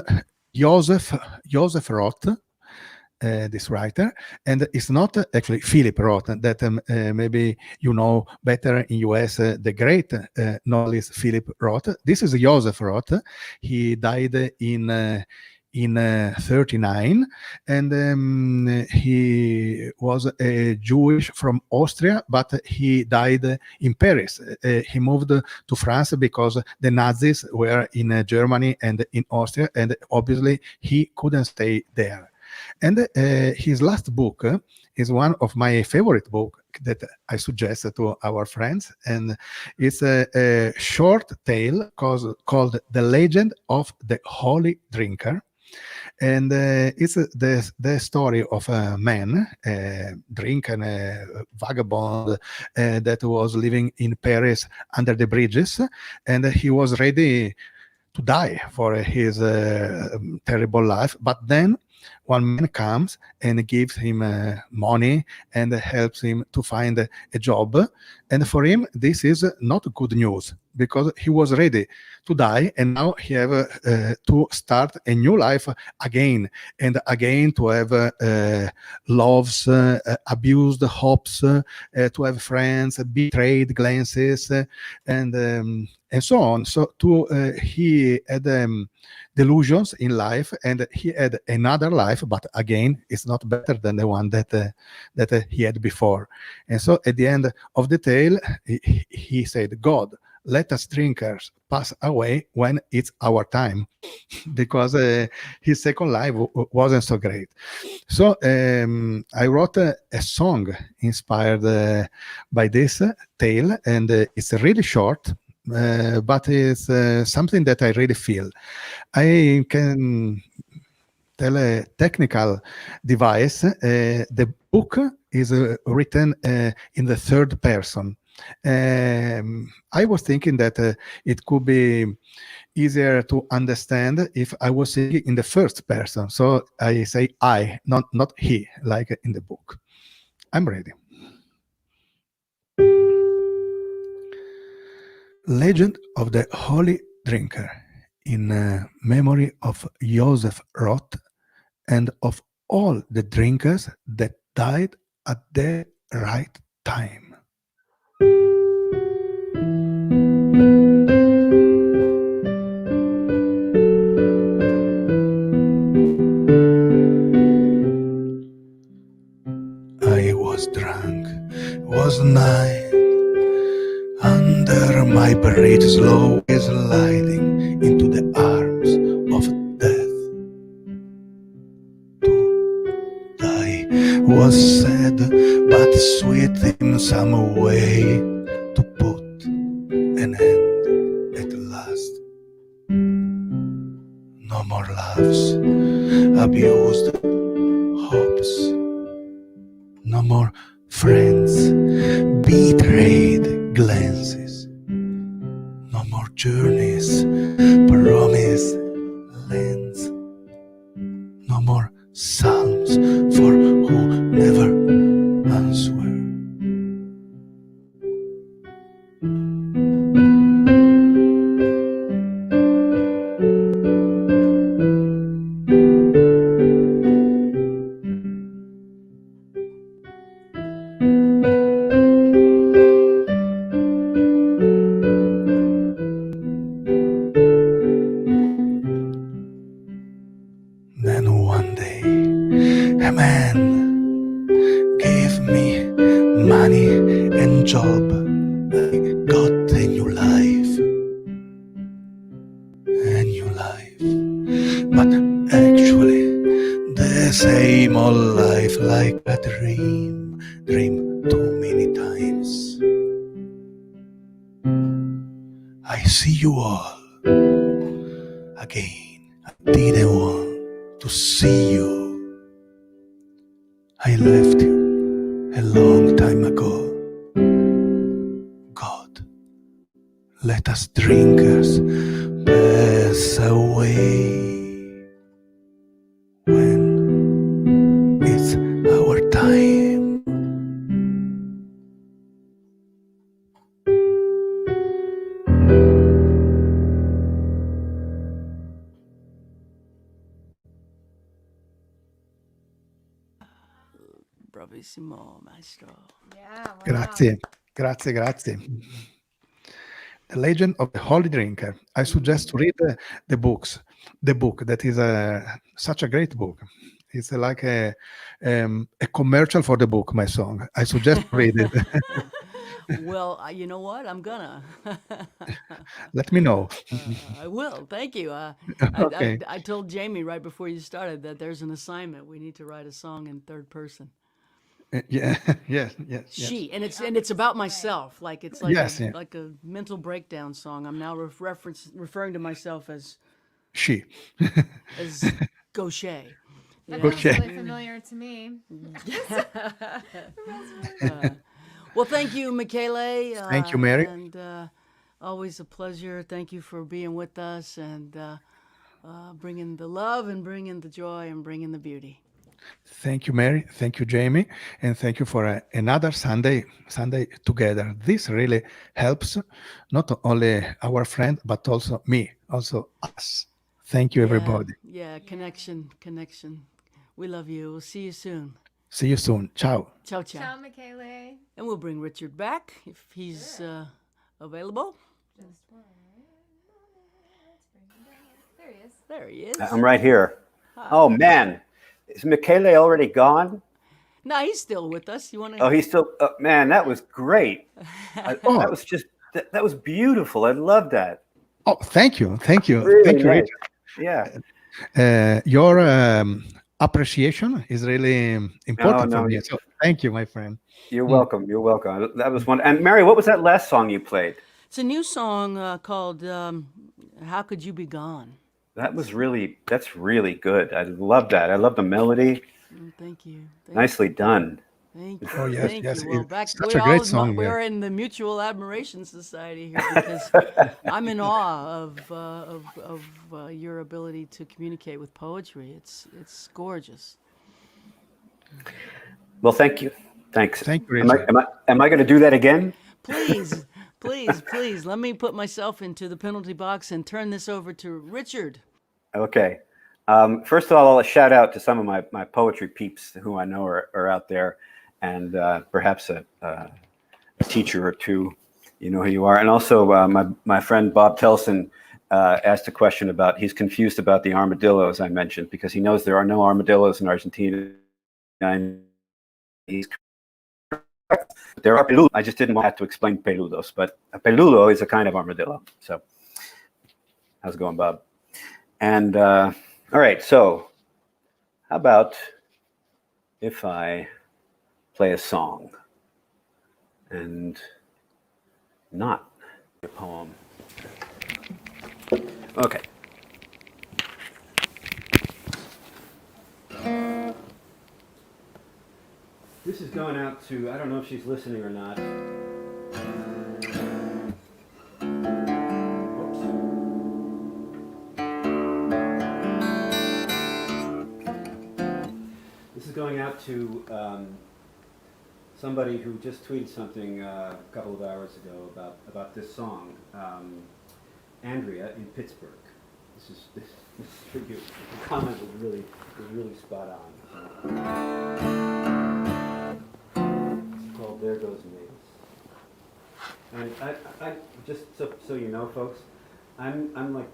Joseph Roth. This writer, and it's not actually Philip Roth that maybe you know better in US, the great novelist Philip Roth. This is Joseph Roth. He died in 39, and he was a Jewish from Austria, but he died in Paris. He moved to France because the Nazis were in Germany and in Austria, and obviously he couldn't stay there. And his last book is one of my favorite books that I suggest to our friends. And it's a short tale called The Legend of the Holy Drinker. And it's the story of a man, a drinker, a vagabond that was living in Paris under the bridges. And he was ready to die for his terrible life. But then one man comes and gives him money and helps him to find a job. And for him, this is not good news, because he was ready to die, and now he have to start a new life again and again, to have loves, abused hopes, to have friends, betrayed glances, and so on. So he had delusions in life, and he had another life, but again, it's not better than the one that he had before. And so at the end of the tale, he said, God, let us drinkers pass away when it's our time, because his second life wasn't so great. So I wrote a song inspired by this tale, and it's really short. but it's something that I really feel. I can tell a technical device. The book is written in the third person. I was thinking that it could be easier to understand if I was singing in the first person. So I say I, not he, like in the book. I'm ready. Legend of the Holy Drinker, in memory of Joseph Roth and of all the drinkers that died at the right time. I was drunk, was night, under my bridge slowly sliding into the arms of death. To die was sad, but sweet in some way, to put an end at last. No more loves, abused hopes, no more friends, betrayed glances, no more journeys, promised lands, no more psalms for who never answer. Then one day, a man gave me money and job. I got a new life, but actually the same old life, like a dream too many times. I see you all again. I didn't want to see you. I left you a long time ago. God, let us drinkers pass away when it's our time.
Bravissimo, maestro.
Yeah. Wow.
Grazie, grazie, grazie. The Legend of the Holy Drinker. I suggest to read the book. That is such a great book. It's like a commercial for the book, my song. I suggest to read it.
Well, you know what? I'm gonna.
Let me know.
I will. Thank you.
Okay.
I told Jaimee right before you started that there's an assignment. We need to write a song in third person.
Yeah, yes, yes, yes.
She, and it's about myself. Like it's like
Yes, yeah.
like a mental breakdown song. I'm now referring to myself as
She.
Gauthier.
That
Go
feels
check.
really familiar to me.
Well, thank you, Michele.
Thank you, Mary.
And always a pleasure. Thank you for being with us and bringing the love and bringing the joy and bringing the beauty.
Thank you, Mary. Thank you, Jaimee. And thank you for another Sunday together. This really helps not only our friend, but also me, also us. Thank you, everybody.
Yeah, connection. We love you. We'll see you soon.
See you soon. Ciao.
Ciao.
Ciao, Michele.
And we'll bring Richard back if he's available.
Just one moment. Let's bring him down. There he is.
There he is.
I'm right here. Oh man, is Michele already gone?
No, he's still with us. You want to?
Oh, he's still. Man, that was great. That was just. That was beautiful. I love that.
Oh, thank you.
Really
Thank you,
nice.
Richard.
Yeah.
Your appreciation is really important
no,
for me.
you-
So thank you, my friend.
You're welcome. That was one. And Mary, what was that last song you played?
It's a new song called "How Could You Be Gone."
That's really good. I love that. I love the melody.
Thank you.
Nicely done.
Thank you.
Oh yes,
Thank
yes,
you. Well,
it's such a great song.
we're in the Mutual Admiration Society here because I'm in awe of your ability to communicate with poetry. It's gorgeous.
Well, thank you. Thanks.
Thank you,
Am I
Richard.
going to do that again?
Please, please, let me put myself into the penalty box and turn this over to Richard.
Okay. First of all, a shout out to some of my poetry peeps who I know are out there, and perhaps a teacher or two. You know who you are. And also my friend Bob Telson asked a question about, he's confused about the armadillos I mentioned, because he knows there are no armadillos in Argentina. And he's correct. There are peludos. I just didn't want to explain peludos, but a peludo is a kind of armadillo. So how's it going, Bob? And all right, so how about if I play a song and not a poem? Okay. This is going out to, I don't know if she's listening or not. This is going out to somebody who just tweeted something a couple of hours ago about this song, Andrea in Pittsburgh. This is for you. The comment was really spot on. It's called "There Goes Mavis." And I just so you know, folks, I'm like,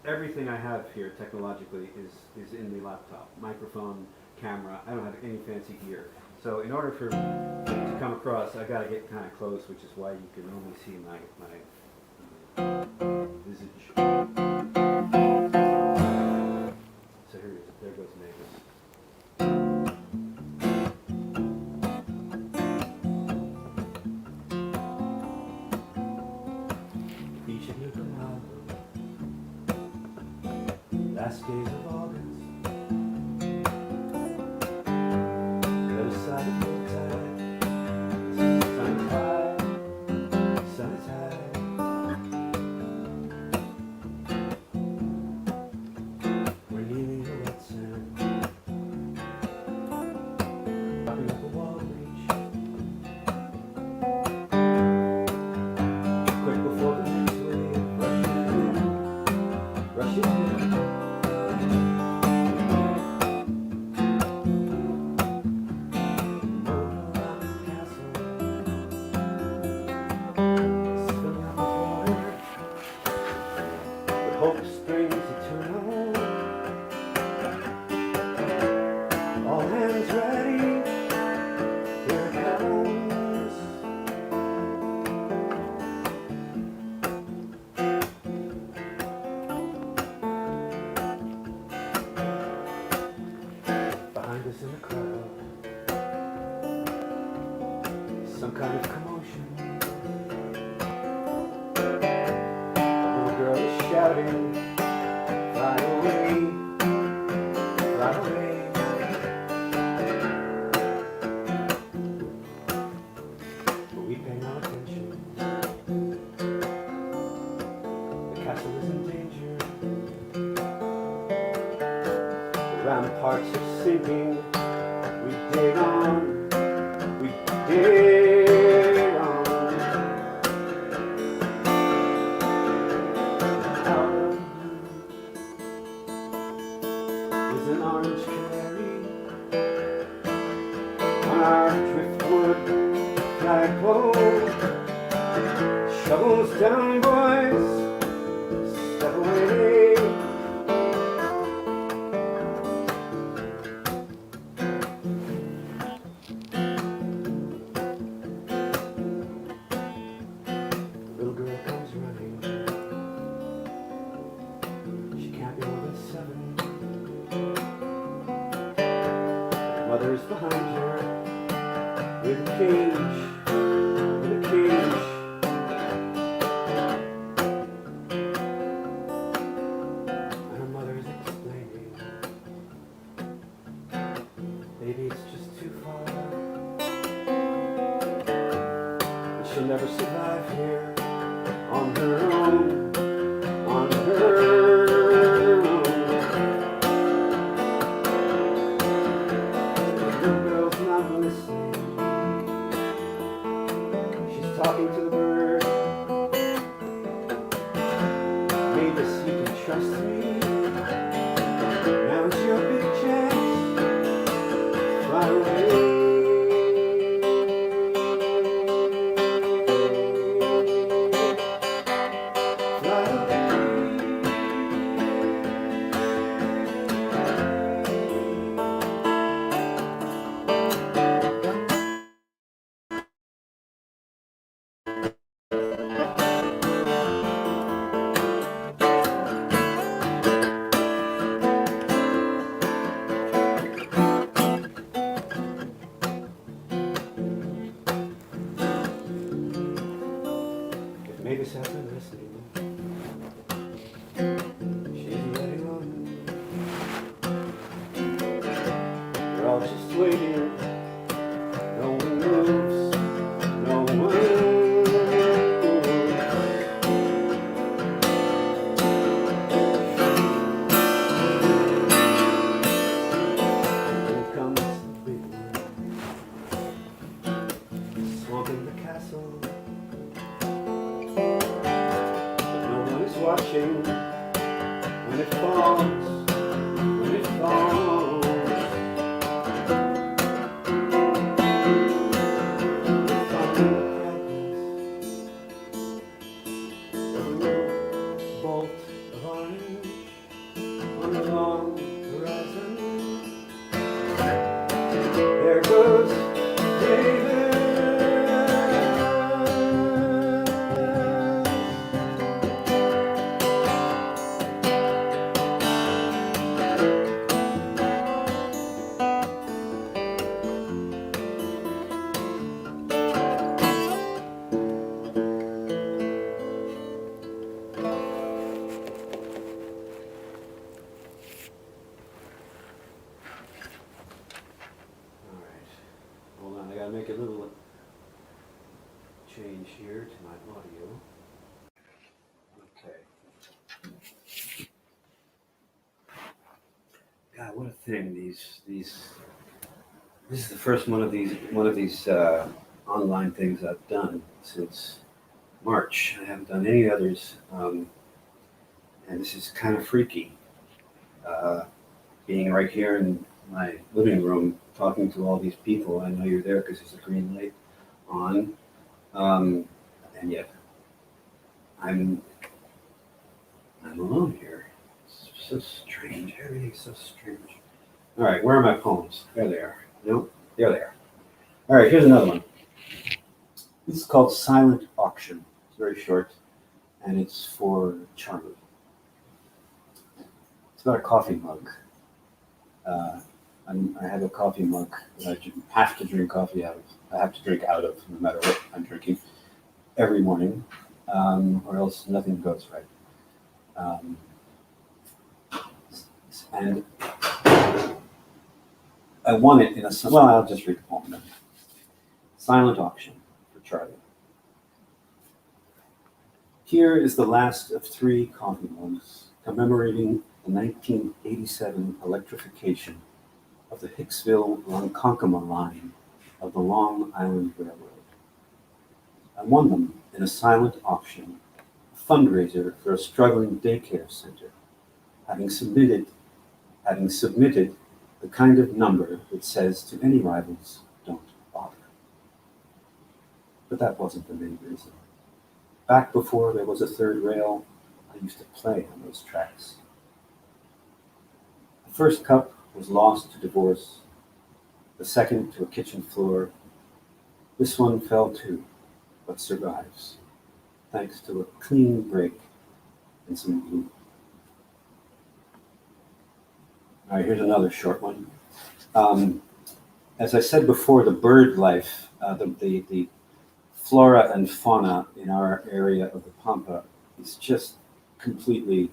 everything I have here technologically is in the laptop. Microphone, camera. I don't have any fancy gear. So in order for it to come across, I got to get kind of close, which is why you can only see my visage. So here it is. There goes Mavis. Beach at Nicaragua, last days of August. In the crowd, some kind of commotion. A little girl is shouting, "Fly away, fly away." But we pay no attention. The castle is in danger. The ramparts are sinking. We dig on, we dig on. Out of the blue is an orange canary on our driftwood flagpole. Shovels down, boys, step away. Mother's behind her with a cage, never survive here on her own, on her own. The little girl's not listening. She's talking to the bird. Mavis, you can trust me. Now it's your big chance. Fly away. Fly away. If Mavis has been listening, she's letting on. We're all just waiting. No one moves. No one moves. Here comes the big one, swamping the castle. But no one is watching when it falls, when it falls. Bolt of orange on the long horizon. There goes David. All right, hold on. I gotta make a little change here to my audio. Okay. God, what a thing! These. This is the first one of these online things I've done since March. I haven't done any others, and this is kind of freaky. Being right here in my living room, talking to all these people. I know you're there because there's a green light on, and yet I'm alone here. It's so strange. Everything's so strange. All right, where are my poems? There they are. No, there they are. All right, here's another one. This is called Silent Auction. It's very short, and it's for Charlie. It's about a coffee mug. I have a coffee mug that I have to drink coffee out of. I have to drink out of, no matter what I'm drinking, every morning, or else nothing goes right. And I won it in a, well, I'll just read the poem then. Silent Auction for Charlie. Here is the last of 3 coffee mugs commemorating the 1987 electrification of the Hicksville-Ronkonkoma line of the Long Island Railroad. I won them in a silent auction, a fundraiser for a struggling daycare center, having submitted the kind of number that says to any rivals, don't bother. But that wasn't the main reason. Back before there was a third rail, I used to play on those tracks. The first cup was lost to divorce, the second to a kitchen floor. This one fell too, but survives, thanks to a clean break and some glue. All right, here's another short one. As I said before, the bird life, the flora and fauna in our area of the Pampa is just completely,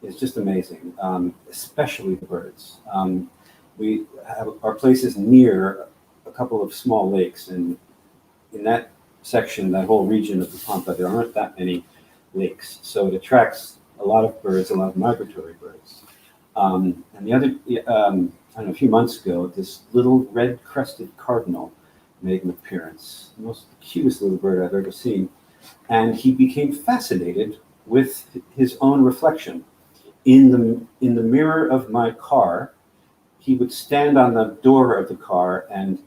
it's just amazing, especially the birds. Our place is near a couple of small lakes, and in that section, that whole region of the Pampa, there aren't that many lakes. So it attracts a lot of birds, a lot of migratory birds. And the other, I don't know, a few months ago, this little red-crested cardinal made an appearance. The most cutest little bird I've ever seen. And he became fascinated with his own reflection. In the mirror of my car, he would stand on the door of the car and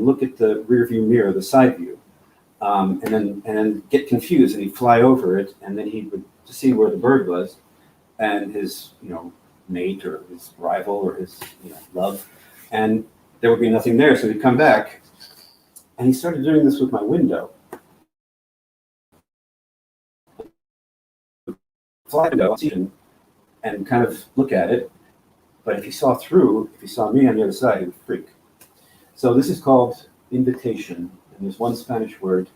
look at the rear view mirror, the side view, and then get confused, and he'd fly over it, and then he would to see where the bird was, and his mate or his rival or his love, and there would be nothing there. So he'd come back, and he started doing this with my window. Fly window and kind of look at it, but if he saw me on the other side, he would freak. So this is called invitation, and there's one Spanish word.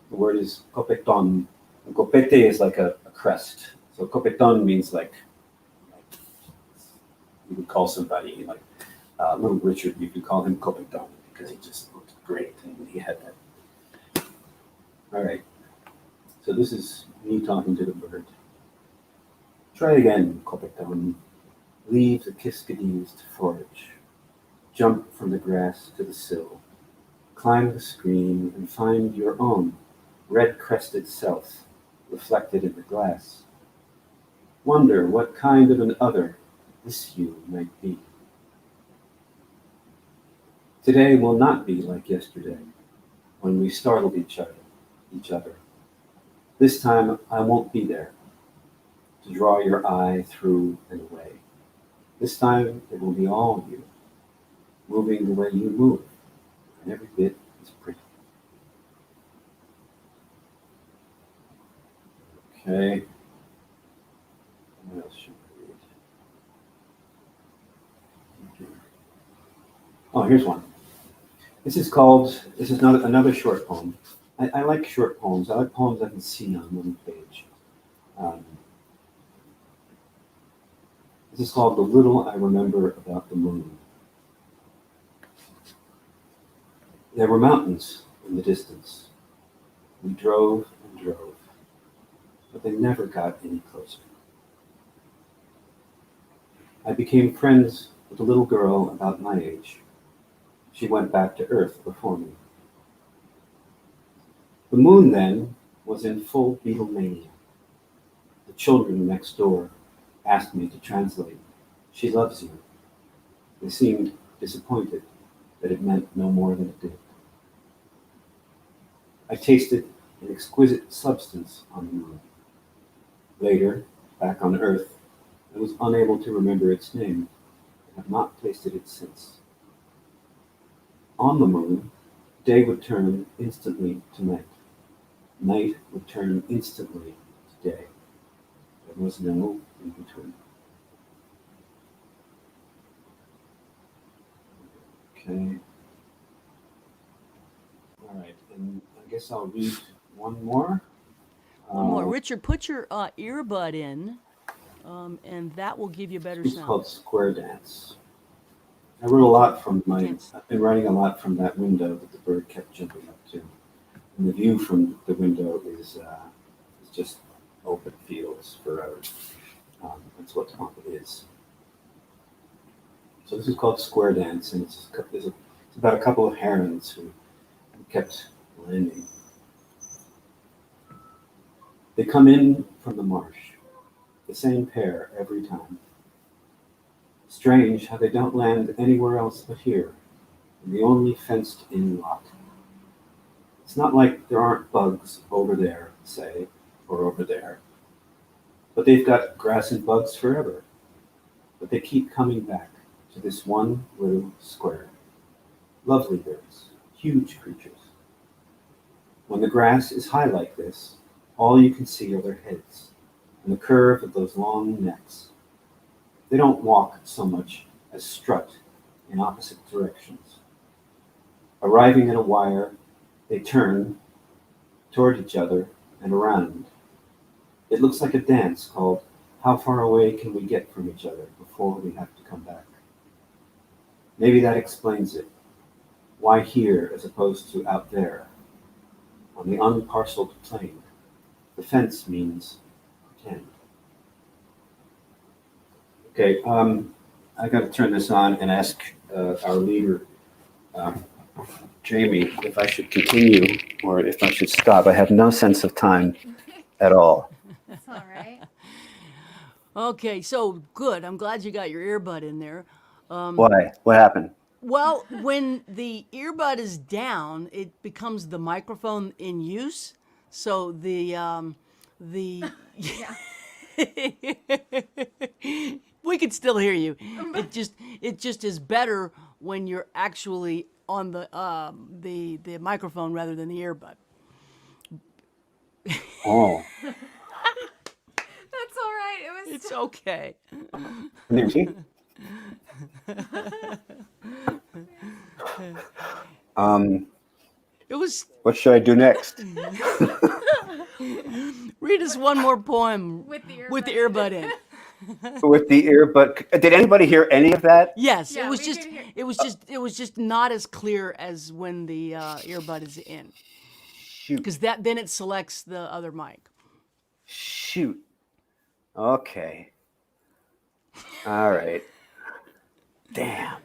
The word is copeton. And copete is like a crest. So copeton means like you would call somebody like little Richard. You could call him copeton because he just looked great and he had that. All right. So this is me talking to the bird. Try again, copeton. Leave the kiskadees to forage. Jump from the grass to the sill. Climb the screen and find your own red-crested self reflected in the glass. Wonder what kind of an other this you might be. Today will not be like yesterday, when we startled each other. This time I won't be there to draw your eye through and away. This time it will be all you, moving the way you move, and every bit is pretty. Okay. What else should I read? Oh, here's one. This is another short poem. I like short poems. I like poems I can see on one page. This is called The Little I Remember About the Moon. There were mountains in the distance. We drove and drove, but they never got any closer. I became friends with a little girl about my age. She went back to Earth before me. The moon then was in full Beatlemania. The children next door asked me to translate. She loves you. They seemed disappointed that it meant no more than it did. I tasted an exquisite substance on the moon. Later, back on Earth, I was unable to remember its name and have not tasted it since. On the moon, day would turn instantly to night. Night would turn instantly to day. There was no in between. Okay. All right, and I guess I'll read one more.
One more. Richard, put your earbud in, and that will give you better sound.
It's called Square Dance. I wrote a lot from I've been writing a lot from that window that the bird kept jumping up to. And the view from the window is just open fields forever. That's what the Pampa is. So this is called Square Dance, and it's about a couple of herons who kept landing. They come in from the marsh, the same pair every time. Strange how they don't land anywhere else but here, in the only fenced-in lot. It's not like there aren't bugs over there, say, or over there. But they've got grass and bugs forever. But they keep coming back to this one little square. Lovely birds, huge creatures. When the grass is high like this, all you can see are their heads and the curve of those long necks. They don't walk so much as strut in opposite directions. Arriving at a wire, they turn toward each other and around. It looks like a dance called How Far Away Can We Get From Each Other Before We Have to Come Back? Maybe that explains it. Why here as opposed to out there on the unparceled plain. The fence means pretend. Okay, I got to turn this on and ask our leader, Jaimee, if I should continue or if I should stop. I have no sense of time at all.
That's all right.
Okay, so good. I'm glad you got your earbud in there.
Why? What happened?
Well, when the earbud is down, it becomes the microphone in use. So the
Yeah.
we could still hear you. It just is better when you're actually on the microphone rather than the earbud.
Oh.
That's all right. It was.
It's okay.
See?
It was.
What should I do next?
Read us one more poem
With the
with the earbud in.
With the earbud. Did anybody hear any of that?
Yes,
Yeah,
it was
we
just
could hear-
it was just not as clear as when the earbud is in,
Shoot.
because then it selects the other mic.
Shoot. Okay. All right. Damn.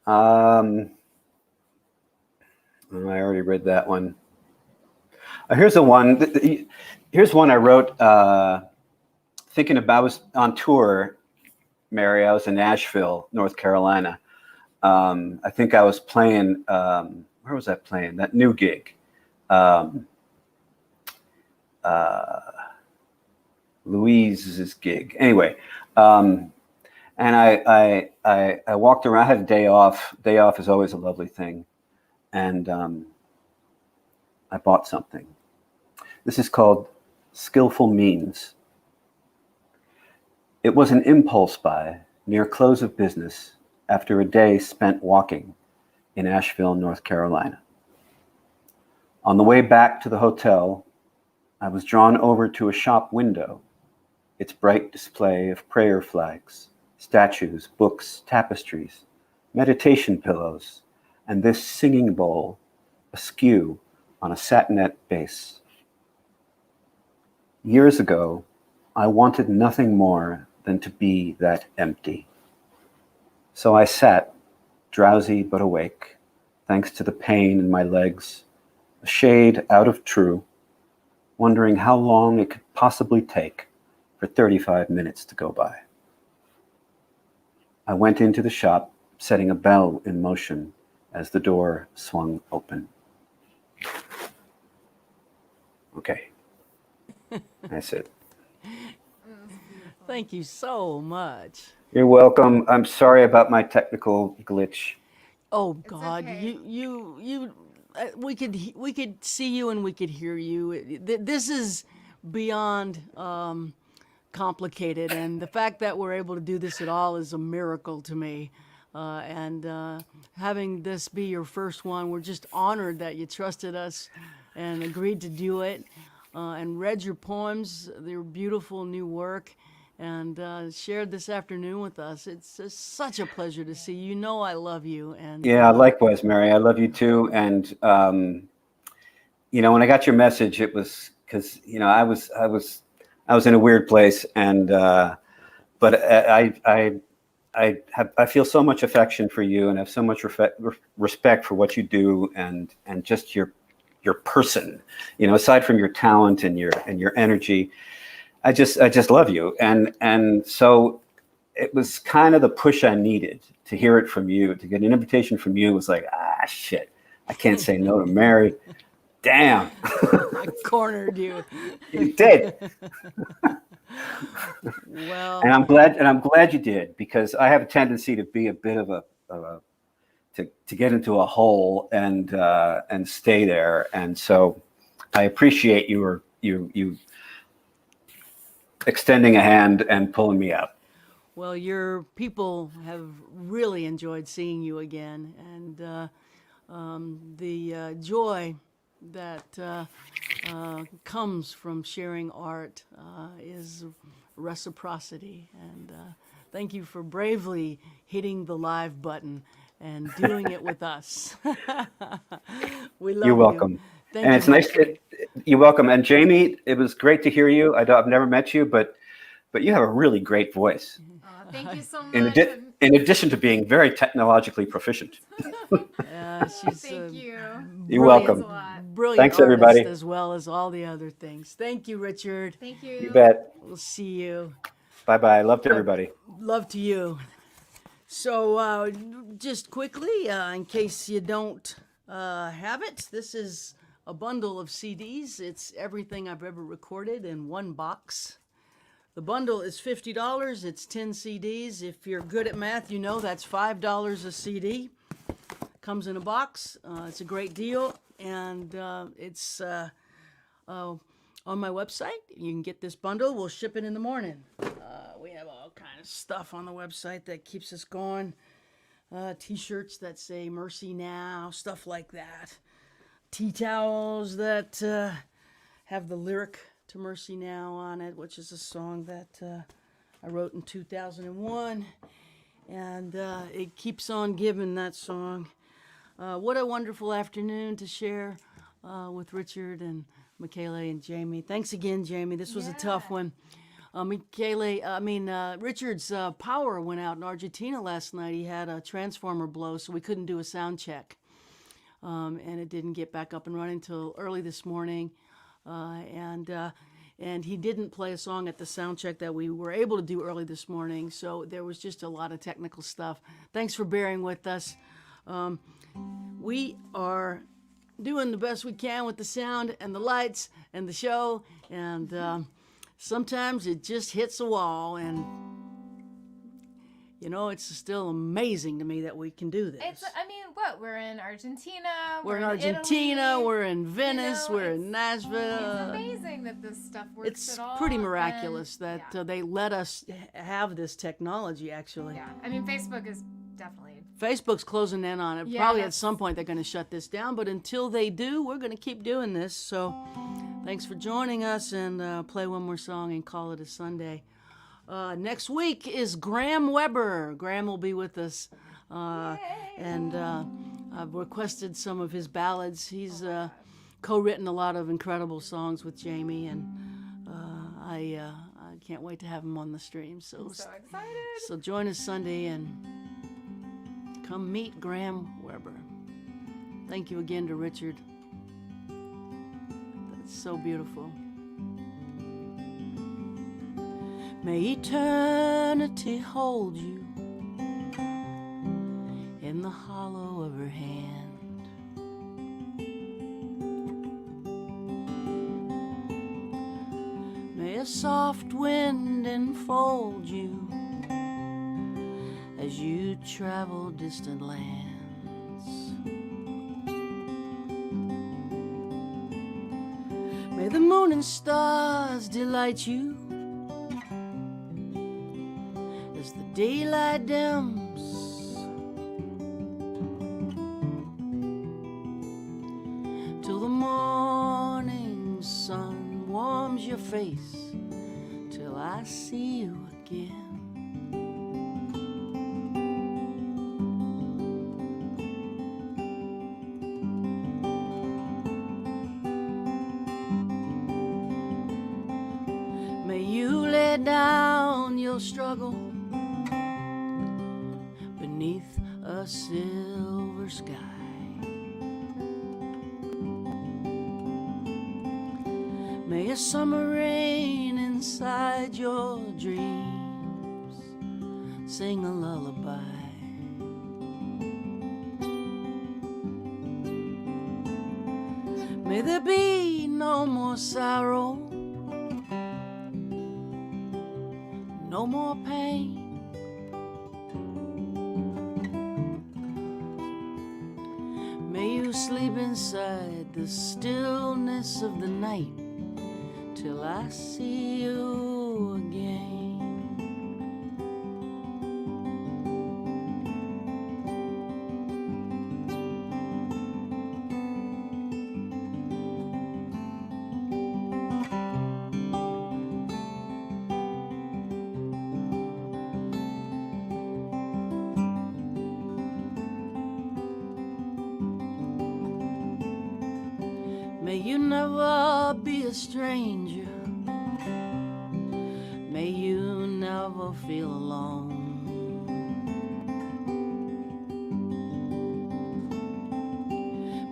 I already read that one. Here's the one. Here's one I wrote thinking about. I was on tour, Mary. I was in Nashville, North Carolina. I think I was playing. Where was I playing? That new gig. Louise's gig. Anyway, and I walked around. I had a day off. Day off is always a lovely thing, and I bought something. This is called Skillful Means. It was an impulse buy near close of business after a day spent walking in Asheville, North Carolina. On the way back to the hotel, I was drawn over to a shop window, its bright display of prayer flags, statues, books, tapestries, meditation pillows, and this singing bowl askew on a satinette base. Years ago, I wanted nothing more than to be that empty. So I sat, drowsy but awake, thanks to the pain in my legs, a shade out of true, wondering how long it could possibly take for 35 minutes to go by. I went into the shop, setting a bell in motion as the door swung open. Okay. That's it.
Thank you so much.
You're welcome. I'm sorry about my technical glitch.
Oh God,
okay.
you we could see you and we could hear you. This is beyond complicated, and the fact that we're able to do this at all is a miracle to me. And having this be your first one, we're just honored that you trusted us and agreed to do it, and read your poems, their beautiful new work, and shared this afternoon with us. It's just such a pleasure to see you. You know I love you. And
Yeah, likewise, Mary. I love you too. And when I got your message, it was because I was in a weird place, and but I feel so much affection for you, and have so much respect for what you do, and just your person. Aside from your talent and your energy, I just love you, and so it was kind of the push I needed to hear it from you. To get an invitation from you was like, shit, I can't say no to Mary. Damn,
I cornered you.
you did.
Well,
And I'm glad you did, because I have a tendency to be a bit of a to get into a hole and stay there, and so I appreciate you extending a hand and pulling me out.
well, your people have really enjoyed seeing you again, and the joy that comes from sharing art is reciprocity. And thank you for bravely hitting the live button and doing it with us. We love
You're
you.
welcome.
Thank
And
you.
it's nice to, you're welcome. And Jaimee, it was great to hear you. I've never met you, but you have a really great voice.
Thank you so
In,
much.
in addition to being very technologically proficient.
She's
Thank you.
You're
brilliant,
welcome.
brilliant
Thanks,
artist
everybody.
as well as all the other things. Thank you, Richard.
Thank you.
You bet.
We'll see you.
Bye-bye. Love to everybody.
Love to you. So, just quickly, in case you don't have it, this is a bundle of CDs. It's everything I've ever recorded in one box. The bundle is $50. It's 10 CDs. If you're good at math, you know that's $5 a CD. Comes in a box. It's a great deal, and it's on my website. You can get this bundle. We'll ship it in the morning. We have all kind of stuff on the website that keeps us going. T-shirts that say "Mercy Now," stuff like that. Tea towels that have the lyric to "Mercy Now" on it, which is a song that I wrote in 2001, and it keeps on giving, that song. What a wonderful afternoon to share with Richard and Michele and Jaimee. Thanks again, Jaimee. This was a tough one. Richard's power went out in Argentina last night. He had a transformer blow, so we couldn't do a sound check. And it didn't get back up and running until early this morning. And he didn't play a song at the sound check that we were able to do early this morning. So there was just a lot of technical stuff. Thanks for bearing with us. We are doing the best we can with the sound and the lights and the show. And sometimes it just hits a wall, and it's still amazing to me that we can do this.
We're in Argentina.
We're in Argentina.
Italy.
We're in Venice. We're in Nashville.
It's amazing that this stuff works
It's
at all.
pretty miraculous that
yeah.
they let us have this technology, actually.
Yeah, Facebook is definitely...
Facebook's closing in on it.
Yeah,
Probably at some point they're going to shut this down, but until they do, we're going to keep doing this. So thanks for joining us, and play one more song and call it a Sunday. Next week is Graham Weber. Graham will be with us, and I've requested some of his ballads. He's co-written a lot of incredible songs with Jaimee, and I can't wait to have him on the stream. So
excited.
So join us Sunday and come meet Graham Weber. Thank you again to Richard. That's so beautiful. May eternity hold you in the hollow of her hand. May a soft wind enfold you as you travel distant lands. May the moon and stars delight you as the daylight dims. Till the morning sun warms your face, till I see you again. Down your struggle beneath a silver sky. May a summer rain inside your dreams sing a lullaby. May there be no more sorrow, no more pain. May you sleep inside the stillness of the night till I see you again. May you never be a stranger. May you never feel alone.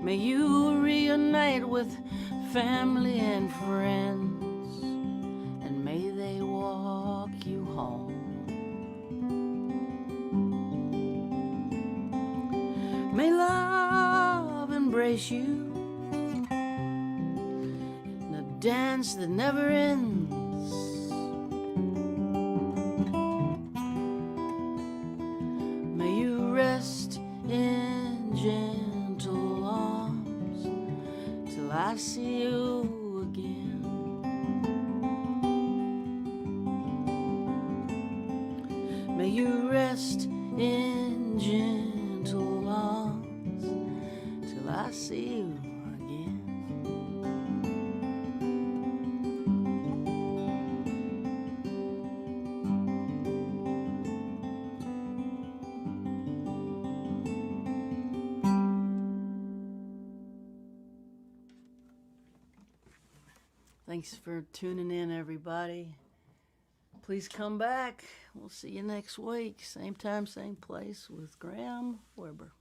May you reunite with family and friends, and may they walk you home. May love embrace you in a dance that never ends. May you rest in gentle arms till I see you again. May you rest in gentle arms till I see you again. Thanks for tuning in, everybody. Please come back. We'll see you next week. Same time, same place with Graham Weber.